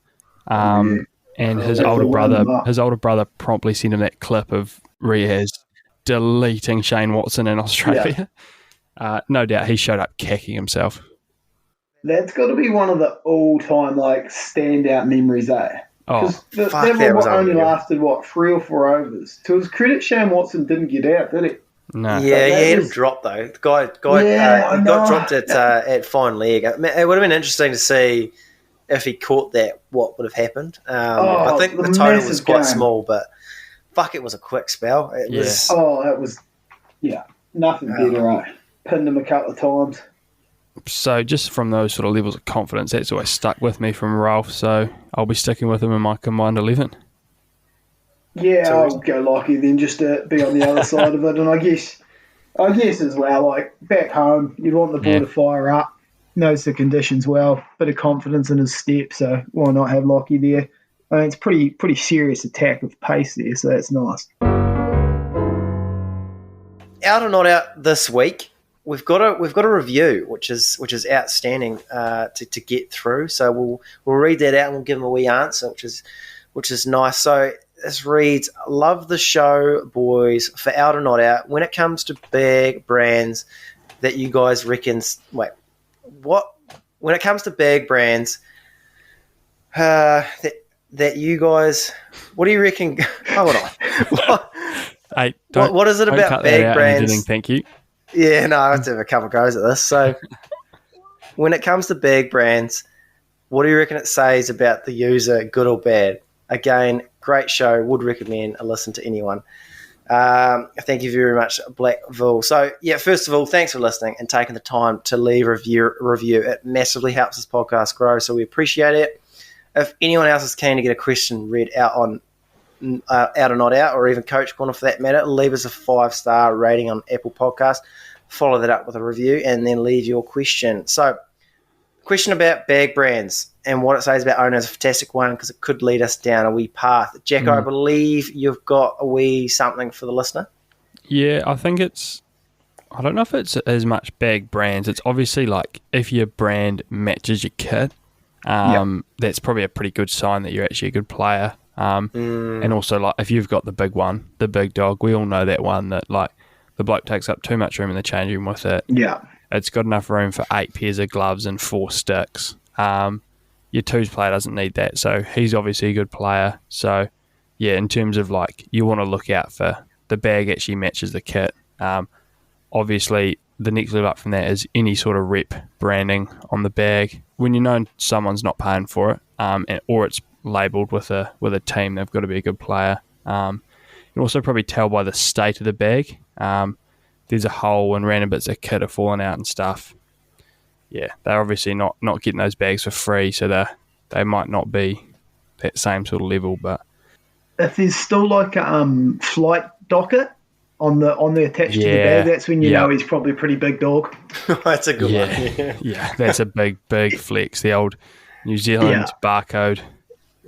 and his older brother promptly sent him that clip of Riaz deleting Shane Watson in Australia. Yeah. No doubt he showed up kicking himself. That's got to be one of the all-time standout memories, eh? That one only lasted 3 or 4 overs. To his credit, Shane Watson didn't get out, did he? No. Yeah, he had him dropped though. The guy got dropped at fine leg. It would have been interesting to see if he caught that, what would have happened. I think the total was quite small, but fuck, it was a quick spell. It was nothing better, right? Pinned him a couple of times. So just from those sort of levels of confidence, that's always stuck with me from Ralph, so I'll be sticking with him in my combined 11. Yeah, I'll go Lockie then, just to be on the other side of it. And I guess as well, like back home, you'd want the ball to fire up, knows the conditions well, bit of confidence in his step, so why not have Lockie there? I mean, it's pretty serious attack with pace there, so that's nice. Out or not out this week, we've got a review which is outstanding to get through. So we'll read that out and we'll give them a wee answer, which is nice. So this reads, love the show, boys. For out or not out, when it comes to bag brands that you guys reckon, when it comes to bag brands that you guys, what do you reckon? Hold on. Hey, what is it about bag brands? Thank you. Yeah, no, I have to have a couple of goes at this. So when it comes to bag brands, what do you reckon it says about the user, good or bad? Again, great show. Would recommend a listen to anyone. Thank you very much, Blackville. So, yeah, first of all, thanks for listening and taking the time to leave a review. It massively helps this podcast grow, so we appreciate it. If anyone else is keen to get a question read out on Out or Not Out, or even Coach Corner for that matter, leave us a 5-star rating on Apple Podcast. Follow that up with a review and then leave your question. So, Question about bag brands and what it says about owners. A fantastic one because it could lead us down a wee path. Jacko, I believe you've got a wee something for the listener. Yeah, I think I don't know if it's as much bag brands. It's obviously like if your brand matches your kit, that's probably a pretty good sign that you're actually a good player. And also, like, if you've got the big one, the big dog, we all know that one that, like, the bloke takes up too much room in the change room with it. Yeah. It's got enough room for 8 pairs of gloves and 4 sticks. Your twos player doesn't need that, so he's obviously a good player. So, yeah, in terms of, like, you want to look out for the bag actually matches the kit. Obviously, the next level up from that is any sort of rep branding on the bag. When you know someone's not paying for it, or it's labelled with a team, they've got to be a good player. You can also probably tell by the state of the bag. There's a hole and random bits of kit are falling out and stuff. Yeah, they're obviously not getting those bags for free, so they might not be that same sort of level. But if there's still like a flight docket on the attached to the bag, that's when you know he's probably a pretty big dog. That's a good one. Yeah, that's a big flex. The old New Zealand barcode.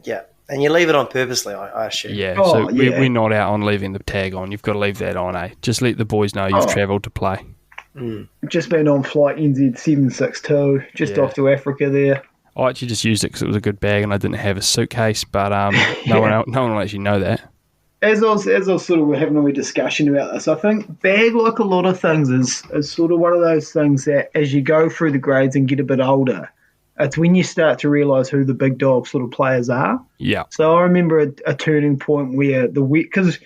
Yeah, and you leave it on purposely, I assume. Yeah, we're not out on leaving the tag on. You've got to leave that on, eh? Just let the boys know you've travelled to play. Just been on flight NZ 762, just off to Africa there. I actually just used it because it was a good bag and I didn't have a suitcase, but no one will actually know that. As I was sort of having a wee discussion about this, I think bag, like a lot of things, is sort of one of those things that as you go through the grades and get a bit older, it's when you start to realise who the big dog sort of players are. Yeah. So I remember a turning point where because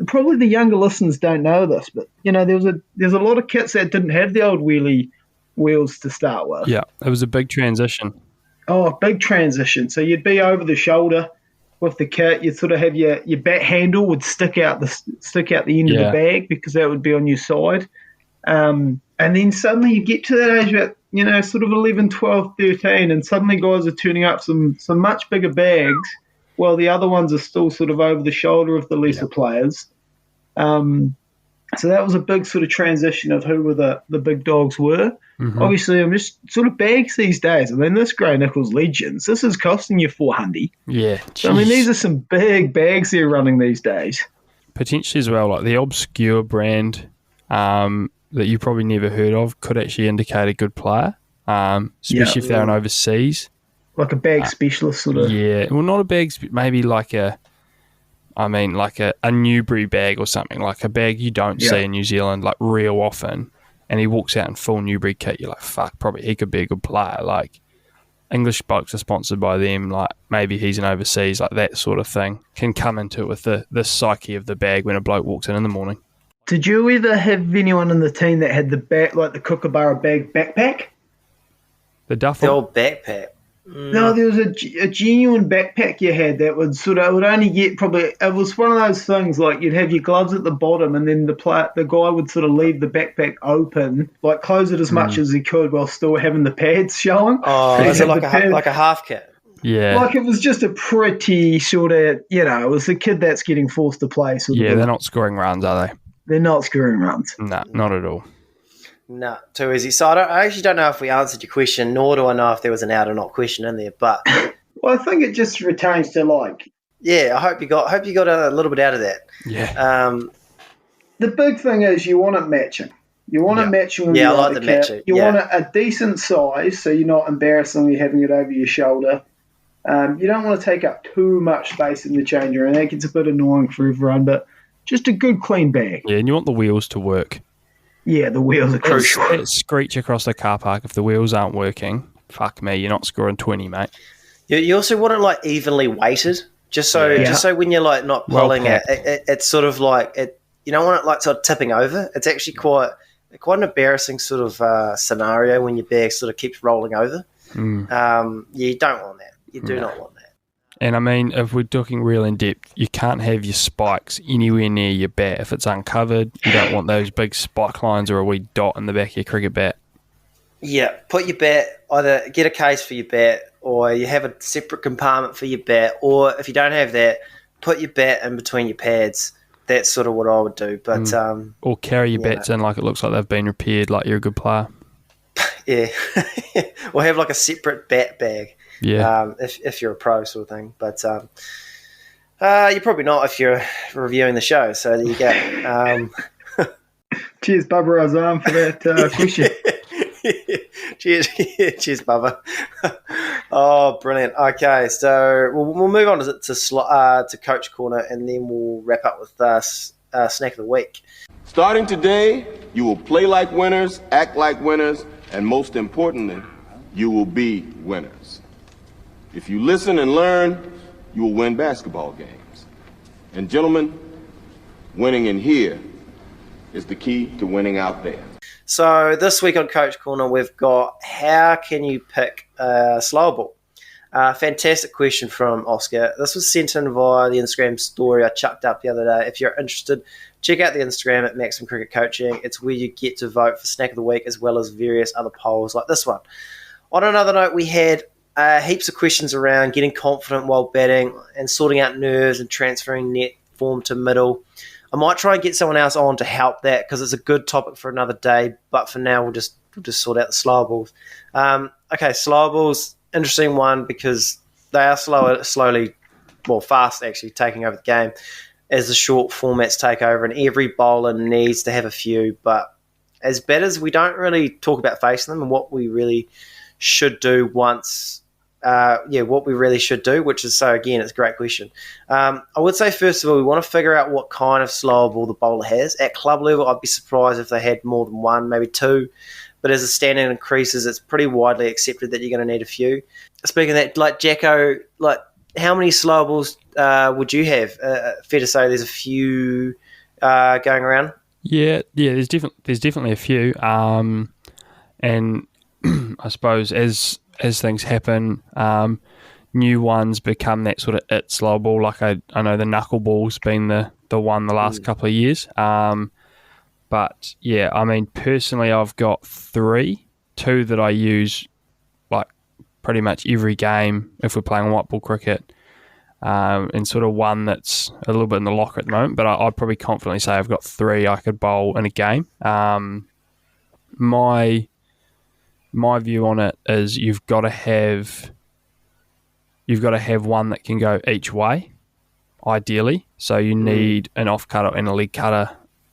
probably the younger listeners don't know this, but you know there's a lot of kits that didn't have the old wheelie wheels to start with. Yeah, it was a big transition. Oh, big transition. So you'd be over the shoulder with the kit. You'd sort of have your back handle would stick out the end of the bag because that would be on your side. And then suddenly you get to that age about, you know, sort of 11, 12, 13, and suddenly guys are turning up some much bigger bags while the other ones are still sort of over the shoulder of the lesser players. So that was a big sort of transition of who were the big dogs were. Mm-hmm. Obviously, I'm just sort of bags these days. I mean, this Grey Nichols Legends, this is costing you $400. Yeah. So, I mean, these are some big bags they're running these days. Potentially as well, like the obscure brand that you probably never heard of could actually indicate a good player, especially if they're on overseas. Like a bag specialist sort of. Yeah. Well, not a bag, maybe like a Newbury bag or something, like a bag you don't see in New Zealand like real often, and he walks out in full Newbury kit, you're like, fuck, probably he could be a good player. Like English blokes are sponsored by them, like maybe he's an overseas, like that sort of thing can come into it with the psyche of the bag when a bloke walks in the morning. Did you ever have anyone in the team that had the bag, like the Kookaburra bag backpack? The duffel? The old backpack. No, there was a genuine backpack you had that would only get probably, it was one of those things like you'd have your gloves at the bottom and then the guy would sort of leave the backpack open, like close it as much as he could while still having the pads showing. Oh, is it like a half kit? Yeah. Like it was just a pretty sort of, you know, it was the kid that's getting forced to play. They're not scoring runs, are they? They're not scoring runs. No, not at all. No, too easy. So I actually don't know if we answered your question, nor do I know if there was an out or not question in there. But well, I think it just retains to like. Yeah, I hope you got a little bit out of that. Yeah. The big thing is you want it matching. You want it matching. When I like the matching. You want it a decent size, so you're not embarrassingly having it over your shoulder. You don't want to take up too much space in the change room. That gets a bit annoying for everyone, but just a good clean bag. Yeah, and you want the wheels to work. Yeah, the wheels are crucial. It's screech across the car park. If the wheels aren't working, fuck me, you're not scoring 20, mate. You also want it like evenly weighted, just so when you're like not pulling it's sort of like it. You don't want it like sort of tipping over. It's actually quite an embarrassing sort of scenario when your bag sort of keeps rolling over. You don't want that. You do not want that. And I mean, if we're talking real in depth, you can't have your spikes anywhere near your bat. If it's uncovered, you don't want those big spike lines or a wee dot in the back of your cricket bat. Yeah, put your bat, either get a case for your bat or you have a separate compartment for your bat, or if you don't have that, put your bat in between your pads. That's sort of what I would do. But or carry your bats in like it looks like they've been repaired, like you're a good player. Yeah. Or have like a separate bat bag. Yeah. If you're a pro sort of thing. But you're probably not if you're reviewing the show. So there you go. Cheers, Bubba Azam, for that question. Cheers, Bubba. Oh, brilliant. Okay, so we'll move on to Coach Corner, and then we'll wrap up with Snack of the Week. Starting today, you will play like winners, act like winners, and most importantly, you will be winners. If you listen and learn, you will win basketball games. And gentlemen, winning in here is the key to winning out there. So this week on Coach Corner, we've got how can you pick a slower ball? Fantastic question from Oscar. This was sent in via the Instagram story I chucked up the other day. If you're interested, check out the Instagram at Maximum Cricket Coaching. It's where you get to vote for Snack of the Week as well as various other polls like this one. On another note, we had heaps of questions around getting confident while batting and sorting out nerves and transferring net form to middle. I might try and get someone else on to help that because it's a good topic for another day. But for now, we'll just sort out the slower balls. Okay, slower balls, interesting one because they are fast actually taking over the game as the short formats take over, and every bowler needs to have a few. But as batters, we don't really talk about facing them and what we really should do which is, so again, it's a great question. I would say, first of all, we want to figure out what kind of slower ball the bowler has. At club level, I'd be surprised if they had more than one, maybe two. But as the standard increases, it's pretty widely accepted that you're going to need a few. Speaking of that, like Jacko, like how many slower balls would you have? Fair to say there's a few going around? Yeah, there's definitely a few. And I suppose as things happen, new ones become that sort of it slow ball. Like I know the knuckleball's been the one the last couple of years. But yeah, I mean, personally, I've got two that I use like pretty much every game if we're playing white ball cricket, and sort of one that's a little bit in the locker at the moment. But I'd probably confidently say I've got three I could bowl in a game. My view on it is you've got to have one that can go each way, ideally. So you need an off cutter and a leg cutter,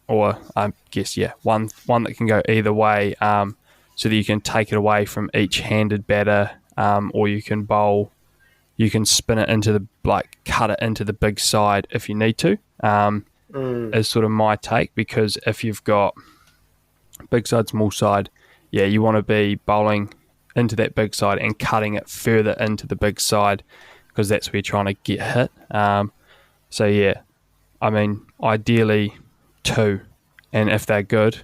or I guess one that can go either way, so that you can take it away from each handed batter, or you can spin it into cut it into the big side if you need to. Is sort of my take, because if you've got big side, small side, you want to be bowling into that big side and cutting it further into the big side, because that's where you're trying to get hit. I mean, ideally two, and if they're good,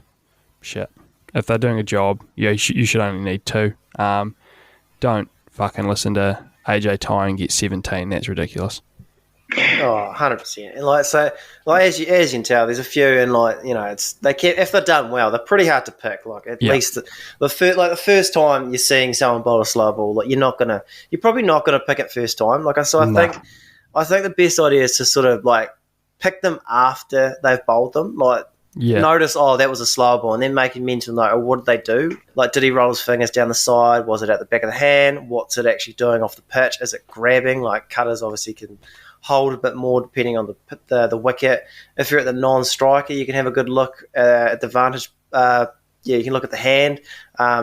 if they're doing a job, you should only need two. Don't fucking listen to AJ Ty and get 17. That's ridiculous. Oh, 100%. And as you can tell, there's a few, and if they're done well, they're pretty hard to pick. Like at least the first time you're seeing someone bowl a slow ball, you're probably not gonna pick it first time. I think the best idea is to sort of pick them after they've bowled them. Notice, that was a slow ball, and then make a mental note, what did they do? Did he roll his fingers down the side? Was it at the back of the hand? What's it actually doing off the pitch? Is it grabbing? Cutters obviously can hold a bit more depending on the wicket. If you're at the non-striker, you can have a good look at the vantage. You can look at the hand.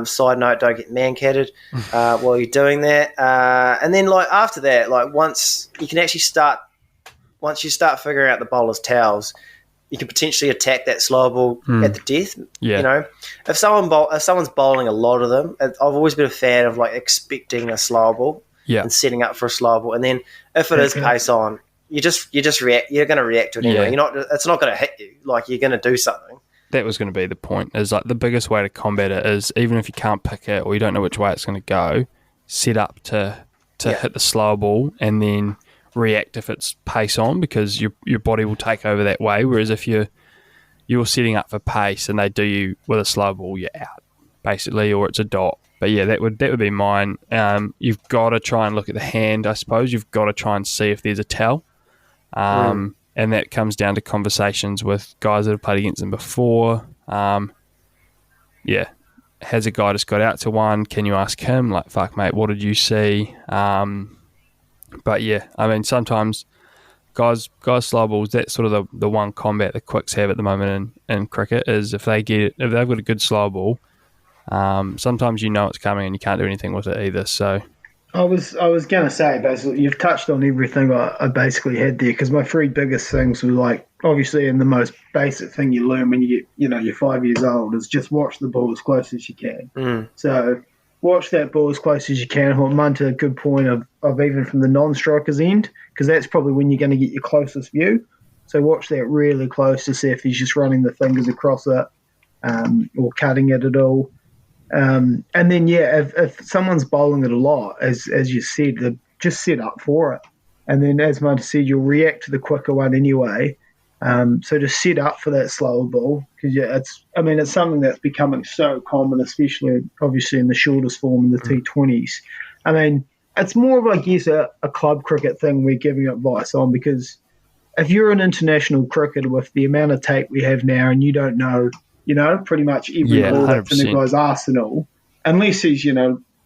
Side note, don't get man-catted while you're doing that. And then after that, once you start figuring out the bowler's towels, you can potentially attack that slow ball at the death. Yeah. If someone's bowling a lot of them, I've always been a fan of expecting a slow ball and setting up for a slow ball, and then if it is pace on, you just react. You're going to react to it anyway. It's not going to hit you. You're going to do something. That was going to be the point. Is the biggest way to combat it is, even if you can't pick it or you don't know which way it's going to go, set up to hit the slow ball and then react if it's pace on, because your body will take over that way. Whereas if you're setting up for pace and they do you with a slow ball, you're out basically, or it's a dot. But that would be mine. You've got to try and look at the hand, I suppose. You've got to try and see if there's a towel, and that comes down to conversations with guys that have played against them before. has a guy just got out to one? Can you ask him? Like, fuck, mate, what did you see? But yeah, I mean, sometimes guys slow balls, that's sort of the one combat the quicks have at the moment in cricket is if they've got a good slow ball, sometimes you know it's coming and you can't do anything with it either. So I was going to say, basically, you've touched on everything I basically had there, because my three biggest things were like, obviously, and the most basic thing you learn when you're 5 years old is just watch the ball as close as you can. So watch that ball as close as you can. Munter, a good point of even from the non-striker's end, because that's probably when you're going to get your closest view. So watch that really close to see if he's just running the fingers across it or cutting it at all. And then, if someone's bowling it a lot, as you said, just set up for it. And then, as Munter said, you'll react to the quicker one anyway. So just set up for that slower ball, because it's something that's becoming so common, especially obviously in the shortest form in the T20s. I mean, it's more of, I guess, a club cricket thing we're giving advice on, because if you're an international cricketer with the amount of tape we have now and you don't know, pretty much every ball that's in a guy's arsenal, unless he's,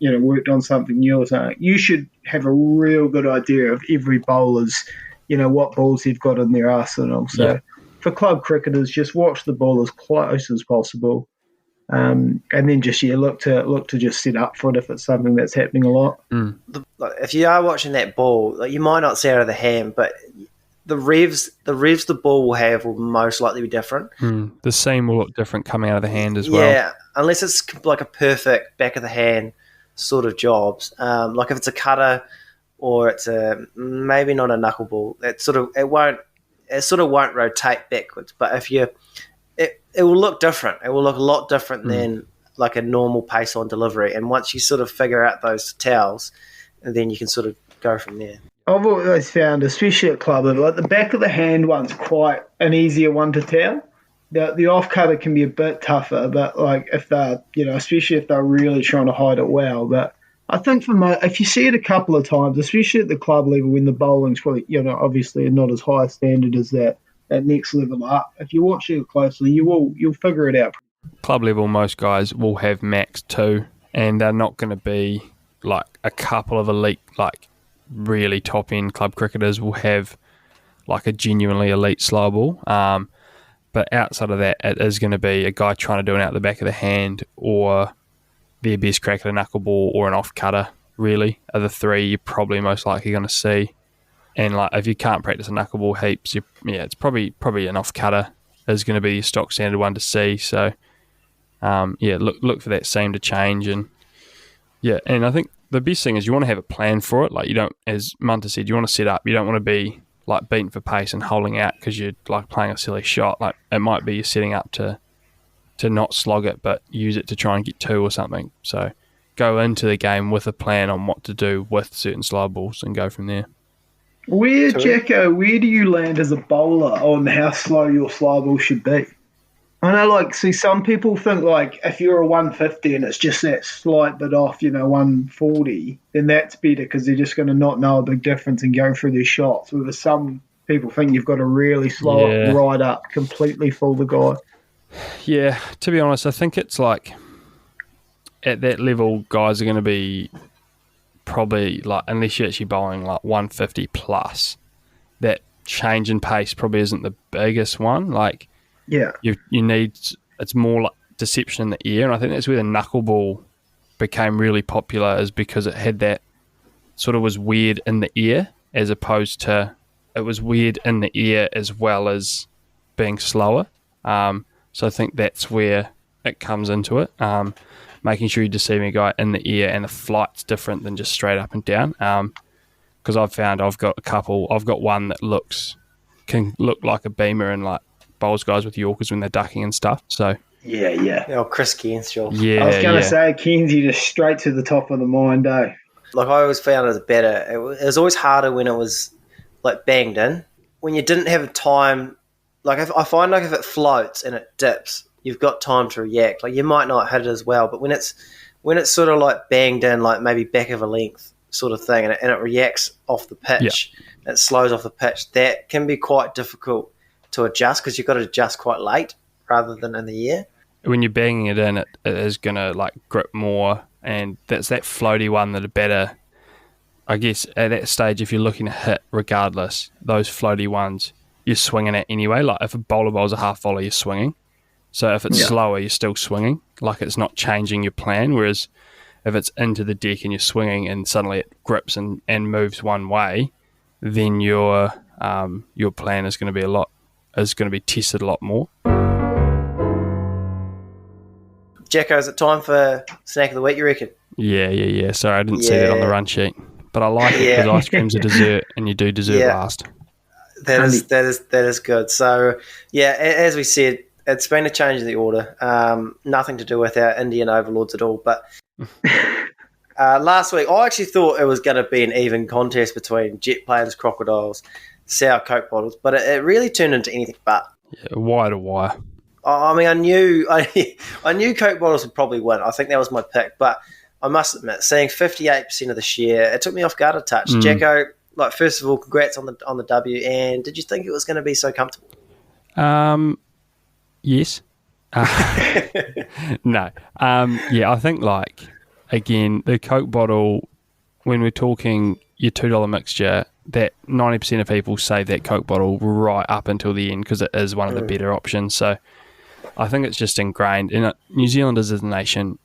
worked on something new or something, you should have a real good idea of every bowler's, what balls they've got in their arsenal. So for club cricketers, just watch the ball as close as possible. And then just look to just set up for it if it's something that's happening a lot. If you are watching that ball, you might not see out of the hand, but the revs the ball will have will most likely be different. The seam will look different coming out of the hand as well. Yeah, unless it's like a perfect back of the hand sort of jobs. Like if it's a cutter or it's maybe not a knuckleball, it won't rotate backwards. But if it will look different. It will look a lot different than like a normal pace on delivery. And once you sort of figure out those tells, then you can sort of go from there. I've always found, especially at club level, like the back of the hand one's quite an easier one to tell. The off cutter can be a bit tougher, but like if they're, especially if they're really trying to hide it well. But I think if you see it a couple of times, especially at the club level when the bowling's probably, obviously not as high a standard as that next level up, if you watch it closely, you'll figure it out. Club level, most guys will have max 2, and they're not going to be like a couple of elite, like really top end club cricketers will have like a genuinely elite slow ball. But outside of that, it is going to be a guy trying to do it out the back of the hand, or their best crack at a knuckleball or an off cutter. Really, are the three you're probably most likely going to see. And like if you can't practice a knuckleball heaps, it's probably an off cutter is going to be your stock standard one to see. So look for that seam to change, and I think the best thing is you want to have a plan for it. Like you don't, as Munter said, you want to set up. You don't want to be like beating for pace and holding out because you're like playing a silly shot. Like it might be you're setting up to not slog it, but use it to try and get 2 or something. So go into the game with a plan on what to do with certain slow balls and go from there. Jacko, where do you land as a bowler on how slow your slow ball should be? I know, some people think, if you're a 150 and it's just that slight bit off, 140, then that's better because they're just going to not know a big difference and go through their shots. Whereas some people think you've got to really slow it right up, completely fool the guy. Yeah, to be honest, I think it's like at that level, guys are going to be probably unless you're actually bowling 150 plus, that change in pace probably isn't the biggest one. You need, it's more like deception in the ear, and I think that's where the knuckleball became really popular, is because it had that sort of was weird in the ear as opposed to it was weird in the ear as well as being slower. So I think that's where it comes into it. Making sure you're deceiving a guy in the ear and the flight's different than just straight up and down. Because I've found I've got one that can look like a beamer and bowls guys with Yorkers when they're ducking and stuff. So yeah. Chris Kenshaw. I was going to say, Kenzie just straight to the top of the mind, eh? I always found it was better. It was always harder when it was banged in. When you didn't have time, I find if it floats and it dips, you've got time to react. You might not hit it as well, but when it's sort of banged in, maybe back of a length sort of thing, and it reacts off the pitch, it slows off the pitch, that can be quite difficult to adjust because you've got to adjust quite late rather than in the air. when you're banging it in, it is going to like grip more, and that's that floaty one that are better. I guess at that stage, if you're looking to hit regardless, those floaty ones you're swinging at anyway. Like if a bowler bowls a half volley, you're swinging. So if it's slower, you're still swinging. Like it's not changing your plan. Whereas if it's into the deck and you're swinging and suddenly it grips and moves one way, then your plan is going to be tested a lot more. Jacko, is it time for snack of the week, you reckon? Yeah. Sorry, I didn't see that on the run sheet. But I like it because ice cream's a dessert and you do dessert last. That is good. So, as we said, it's been a change in the order. Nothing to do with our Indian overlords at all. But last week, I actually thought it was going to be an even contest between jet planes, crocodiles, sour Coke bottles, but it really turned into anything but. Yeah, wire to wire. I mean, I knew Coke bottles would probably win. I think that was my pick, but I must admit, seeing 58% of the share, it took me off guard a touch. Jacko, like, first of all, congrats on the W. And did you think it was going to be so comfortable? Yes. No. I think, like, again, the Coke bottle, when we're talking your $2 mixture, that 90% of people save that Coke bottle right up until the end because it is one of the better options. So I think it's just ingrained. And New Zealanders as a nation,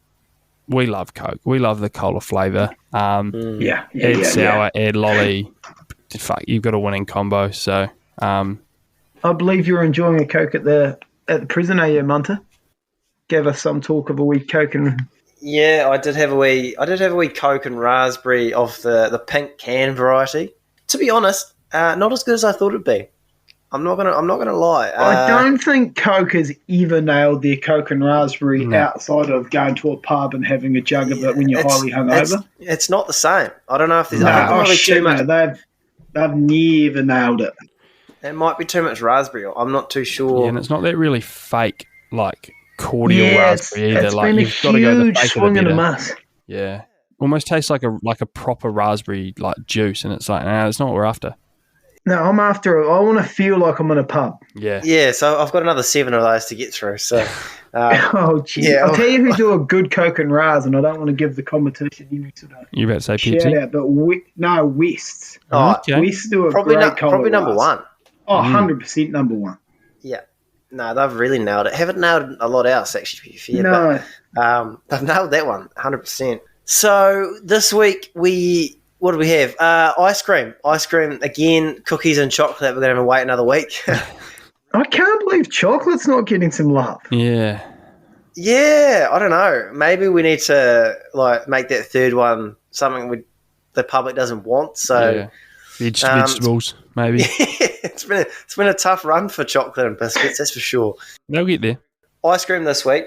we love Coke. We love the cola flavour. Add sour, add lolly. Fuck, you've got a winning combo. So, I believe you're enjoying a Coke at the prison, are you, Munter? Gave us some talk of a wee Coke and. Yeah, I did have a wee Coke and raspberry of the pink can variety. To be honest, not as good as I thought it'd be. I'm not gonna lie. I don't think Coke has ever nailed their Coke and raspberry outside of going to a pub and having a jug of it when you're highly hungover. It's not the same. I don't know if there's too much. They've never nailed it. It might be too much raspberry. I'm not too sure. Yeah, and it's not that really fake, like cordial raspberry either. It's like been you've got to go the fake swing of and the a better. miss. Yeah, almost tastes like a proper raspberry like juice, and it's like, no, it's not what we're after. No, I'm after it. I want to feel like I'm in a pub. Yeah. Yeah, so I've got another 7 of those to get through. So, oh, gee. I'll tell you who do a good Coke and Ras, and I don't want to give the competition any sort of you about to say Pepsi? Shout out, but Wests. Okay. Wests do a probably great cola probably number Ras. one. Oh, 100% number one. Yeah. No, they've really nailed it. Haven't nailed a lot else, actually, to be fair. No. But they've nailed that one, 100%. So this week, what do we have? Ice cream. Ice cream, again, cookies and chocolate. We're going to have to wait another week. I can't believe chocolate's not getting some love. Yeah. Yeah, I don't know. Maybe we need to make that third one something the public doesn't want. So vegetables, maybe. It's been a tough run for chocolate and biscuits, that's for sure. They'll get there. Ice cream this week,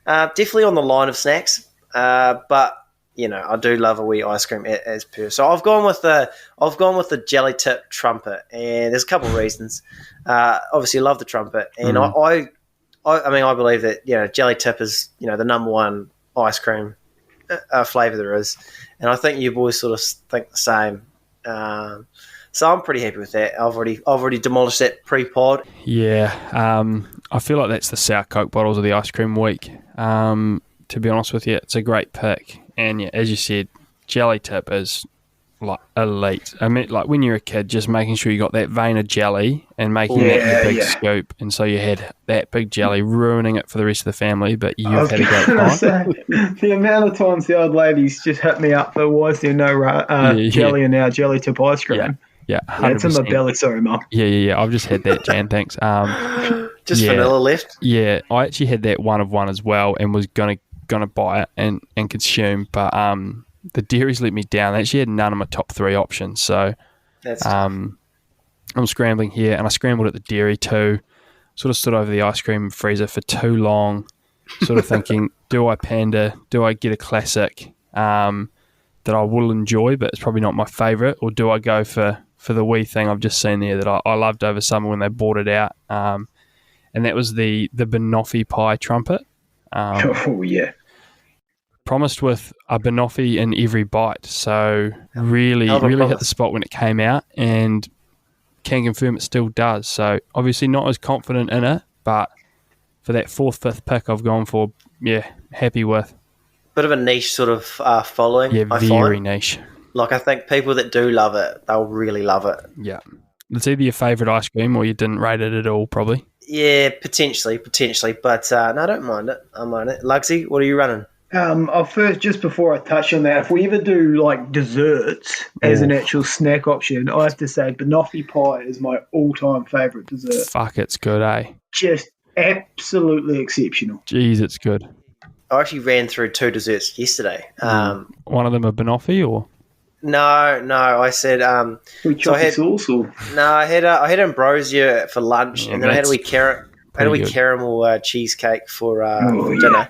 definitely on the line of snacks, but I do love a wee ice cream as per. So I've gone with the jelly tip trumpet, and there's a couple of reasons. Obviously, I love the trumpet, and I believe that jelly tip is the number one ice cream flavour there is, and I think you boys sort of think the same. So I'm pretty happy with that. I've already demolished that pre-pod. Yeah, I feel like that's the sour Coke bottles of the ice cream week. To be honest with you, it's a great pick. And yeah, as you said, jelly tip is like elite. I mean, like when you're a kid, just making sure you got that vein of jelly and making that your big scoop. And so you had that big jelly, ruining it for the rest of the family, but you've had a great time. Say, the amount of times the old ladies just hit me up for why is there no jelly in our jelly tip ice cream? Yeah, 100%. It's in my belly, sorry, Mum. Yeah. I've just had that, Jan, thanks. Just vanilla left? Yeah, I actually had that one of one as well and was going to buy it and consume, but the dairies let me down. They actually had none of my top 3 options, so that's I'm scrambling here, and I scrambled at the dairy too. Sort of stood over the ice cream freezer for too long, sort of thinking, do I pander? Do I get a classic that I will enjoy, but it's probably not my favourite, or do I go for the wee thing I've just seen there that I loved over summer when they bought it out, and that was the banoffee pie trumpet. Oh yeah. Promised with a banoffee in every bite, so really hit the spot when it came out, and can confirm it still does. So obviously not as confident in it, but for that 4th, 5th pick, I've gone for, happy with. Bit of a niche sort of following, Yeah, I very find. niche. Like, I think people that do love it, they'll really love it. Yeah. It's either your favourite ice cream or you didn't rate it at all, probably. Yeah, potentially. But no, I don't mind it. I mind it. Lugsy, what are you running? I'll first, just before I touch on that, if we ever do like desserts as an actual snack option, I have to say banoffee pie is my all-time favourite dessert. Fuck, it's good, eh? Just absolutely exceptional. Jeez, it's good. I actually ran through 2 desserts yesterday. One of them a banoffee, or? No, I said With chocolate sauce, or no. I had ambrosia for lunch, and then I had a wee caramel cheesecake for dinner.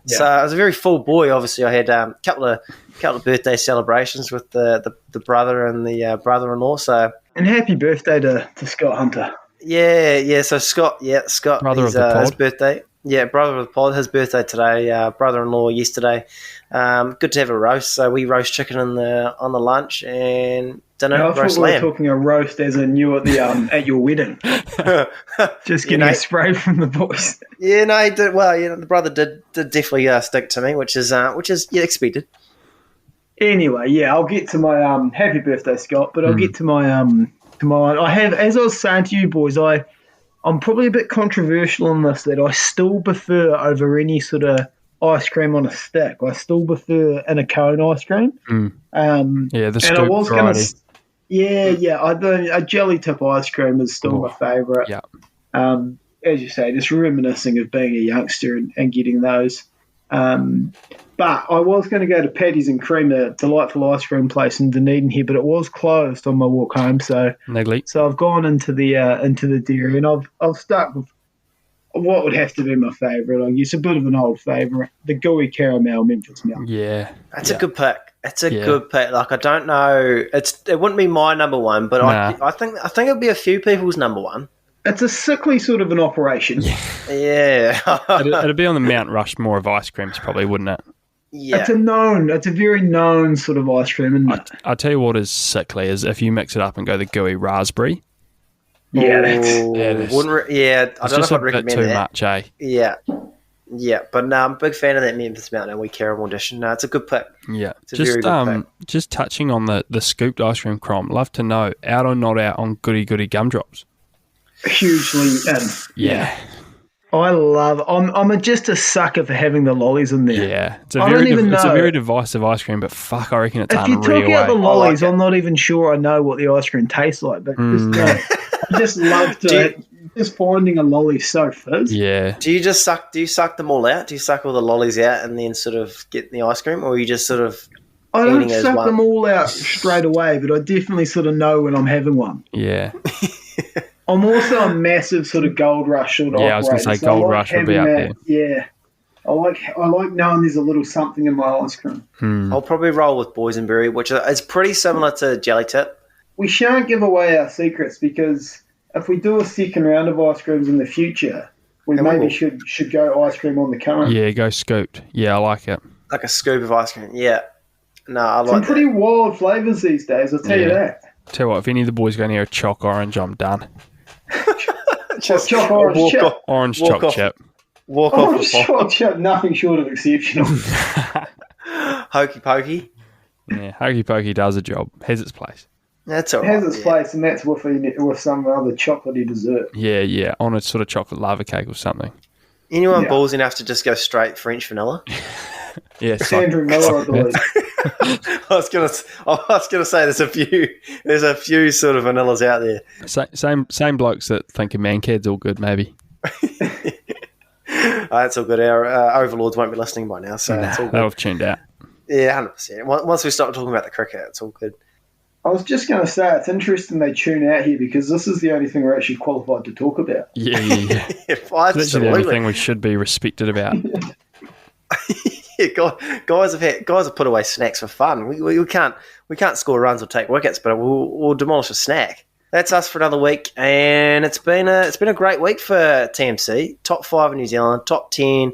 Yeah. So I was a very full boy. Obviously, I had a couple of birthday celebrations with the brother and the brother-in-law. So and happy birthday to Scott Hunter. yeah. So Scott, Brother of the pod. His birthday. Yeah, brother of the pod. His birthday today. Brother-in-law yesterday. Good to have a roast. So we roast chicken on the lunch, and dinner I roast thought we were lamb. talking a roast as in you at the at your wedding. Just getting a spray from the boys. Yeah, no, he did well. The brother did definitely stick to me, which is expected. Anyway, yeah, I'll get to my happy birthday, Scott. But I'll get to my I have, as I was saying to you boys, I'm probably a bit controversial on this, that I still prefer over any sort of ice cream on a stick. I still prefer in a cone ice cream. The scoop variety. A jelly tip ice cream is still my favourite. Yeah. As you say, just reminiscing of being a youngster and getting those. But I was going to go to Paddy's and Cream, a delightful ice cream place in Dunedin here, but it was closed on my walk home. So I've gone into the dairy, and I've stuck with what would have to be my favourite. I guess a bit of an old favourite, the gooey caramel Memphis milk. Yeah, that's a good pick. It's a good pick. Like, I don't know, it wouldn't be my number one, but I think it'd be a few people's number one. It's a sickly sort of an operation. Yeah. it'd be on the Mount Rushmore of ice creams, probably, wouldn't it? Yeah. It's a very known sort of ice cream, isn't it? I'll tell you what is sickly is if you mix it up and go the gooey raspberry. Yeah, I don't know if I'd recommend too that. much, eh? Yeah, but no, I'm a big fan of that Memphis Mountain Wee caramel edition. No, it's a good pick. Yeah, it's a very good pick. Just touching on the scooped ice cream, Crom. Love to know, out or not out on goody gumdrops? Hugely in. Yeah. I'm just a sucker for having the lollies in there. Yeah, it's a very divisive ice cream, but fuck, I reckon it's unreal. If you took out the lollies, I'm not even sure I know what the ice cream tastes like. But I just love just finding a lolly so fizz. Yeah. Do you suck them all out? Do you suck all the lollies out and then sort of get the ice cream, or are you just sort of? I don't suck them all out straight away, but I definitely sort of know when I'm having one. Yeah. I'm also a massive sort of Gold Rush sort of operator. I was going to say Gold Rush would be up there. Yeah. I like knowing there's a little something in my ice cream. I'll probably roll with boysenberry, which is pretty similar to jelly tip. We shan't give away our secrets, because if we do a second round of ice creams in the future, we should go ice cream on the cone. Yeah, go scooped. Yeah, I like it. Like a scoop of ice cream. Yeah. No, I like some pretty wild flavours these days, I'll tell you that. Tell you what, if any of the boys go near a choc orange, I'm done. Just choc orange chip. Orange choc chip. Walk off Orange choc chip, nothing short of exceptional. Hokey pokey. Yeah, hokey pokey does a job. Has its place. That's all right. It has its place, and that's with some other chocolatey dessert. Yeah, on a sort of chocolate lava cake or something. Anyone balls enough to just go straight French vanilla? Yeah, Sandra Miller, I believe. I was gonna say there's a few sort of vanillas out there. Same blokes that think a man cad's all good, maybe. That's all good. Our overlords won't be listening by now, so it's all good. They'll have tuned out. Yeah, 100%. Once we stop talking about the cricket, it's all good. I was just going to say, it's interesting they tune out here, because this is the only thing we're actually qualified to talk about. Yeah. It's literally the only thing we should be respected about. Yeah, guys have put away snacks for fun. We can't score runs or take wickets, but we'll demolish a snack. That's us for another week, and it's been a great week for TMC. Top 5 in New Zealand, top 10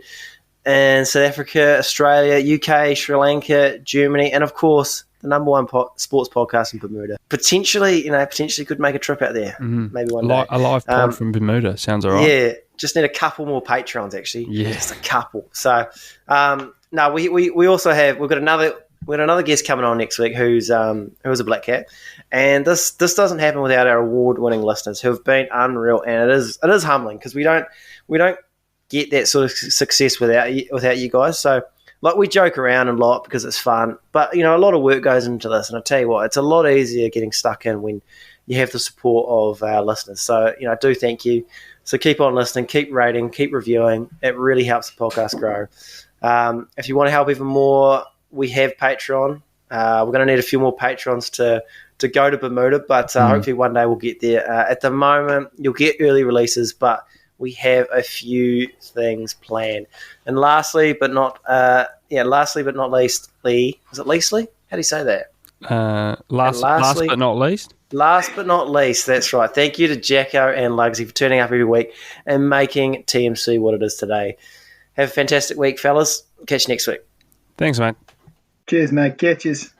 in South Africa, Australia, UK, Sri Lanka, Germany, and of course the number one sports podcast in Bermuda. Potentially could make a trip out there. Maybe one day. A live pod from Bermuda sounds all right. Yeah, just need a couple more Patrons actually. Yeah. Just a couple. So, no, we also we've got another guest coming on next week who's a Black Cap, and this doesn't happen without our award-winning listeners who have been unreal, and it is humbling because we don't get that sort of success without you guys. So, like, we joke around a lot because it's fun, but a lot of work goes into this, and I tell you what, it's a lot easier getting stuck in when you have the support of our listeners. So, I do thank you. So keep on listening, keep rating, keep reviewing. It really helps the podcast grow. If you want to help even more, we have Patreon. We're going to need a few more patrons to go to Bermuda, but hopefully one day we'll get there. At the moment, you'll get early releases, but we have a few things planned. And lastly, but not least, Lee. Was it Leastly? How do you say that? Last but not least. Last but not least, that's right. Thank you to Jacko and Lugsy for turning up every week and making TMC what it is today. Have a fantastic week, fellas. Catch you next week. Thanks, mate. Cheers, mate. Catches.